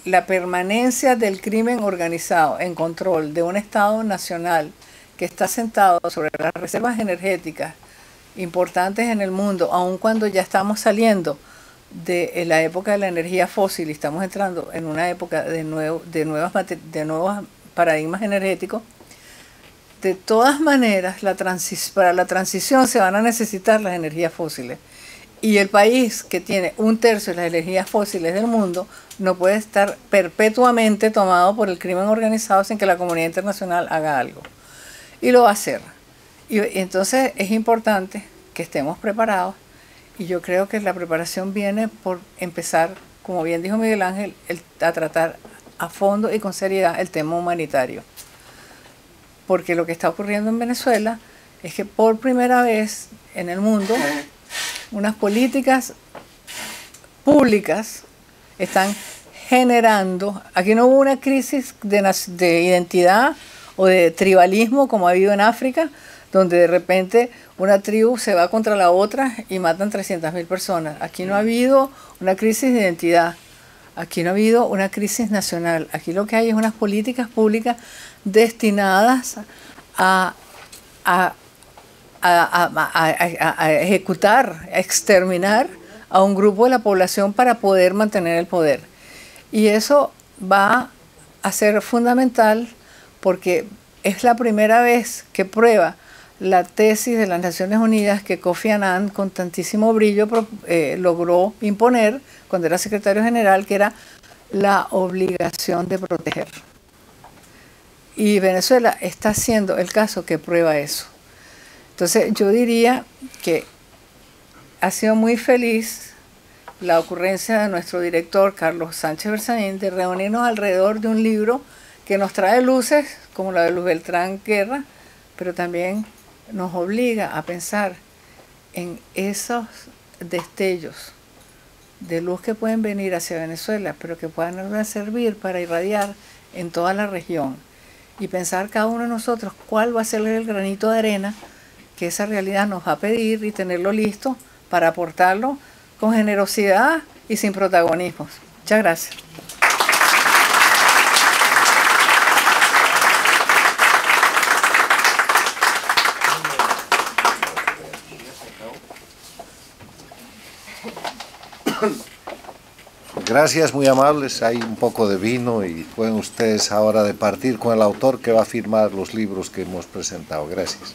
la permanencia del crimen organizado en control de un Estado nacional que está sentado sobre las reservas energéticas importantes en el mundo, aun cuando ya estamos saliendo de la época de la energía fósil y estamos entrando en una época de nuevos paradigmas energéticos. De todas maneras, para la transición se van a necesitar las energías fósiles, y el país que tiene 1/3 de las energías fósiles del mundo no puede estar perpetuamente tomado por el crimen organizado sin que la comunidad internacional haga algo. y lo va a hacer. Y entonces es importante que estemos preparados, y yo creo que la preparación viene por empezar, como bien dijo Miguel Ángel, a tratar a fondo y con seriedad el tema humanitario. Porque lo que está ocurriendo en Venezuela es que por primera vez en el mundo unas políticas públicas están generando, aquí no hubo una crisis de identidad o de tribalismo como ha habido en África, donde de repente una tribu se va contra la otra y matan 300.000 personas. Aquí no ha habido una crisis de identidad, aquí no ha habido una crisis nacional, aquí lo que hay es unas políticas públicas destinadas a ejecutar, a exterminar a un grupo de la población para poder mantener el poder. Y eso va a ser fundamental porque es la primera vez que prueba la tesis de las Naciones Unidas que Kofi Annan con tantísimo brillo logró imponer cuando era secretario general, que era la obligación de proteger. Y Venezuela está siendo el caso que prueba eso. Entonces yo diría que ha sido muy feliz la ocurrencia de nuestro director Carlos Sánchez Berzaín de reunirnos alrededor de un libro que nos trae luces, como la de Luz Beltrán Guerra, pero también nos obliga a pensar en esos destellos de luz que pueden venir hacia Venezuela, pero que puedan servir para irradiar en toda la región. Y pensar cada uno de nosotros cuál va a ser el granito de arena que esa realidad nos va a pedir y tenerlo listo para aportarlo con generosidad y sin protagonismos. Muchas gracias. Gracias, muy amables. Hay un poco de vino y pueden ustedes ahora departir con el autor que va a firmar los libros que hemos presentado. Gracias.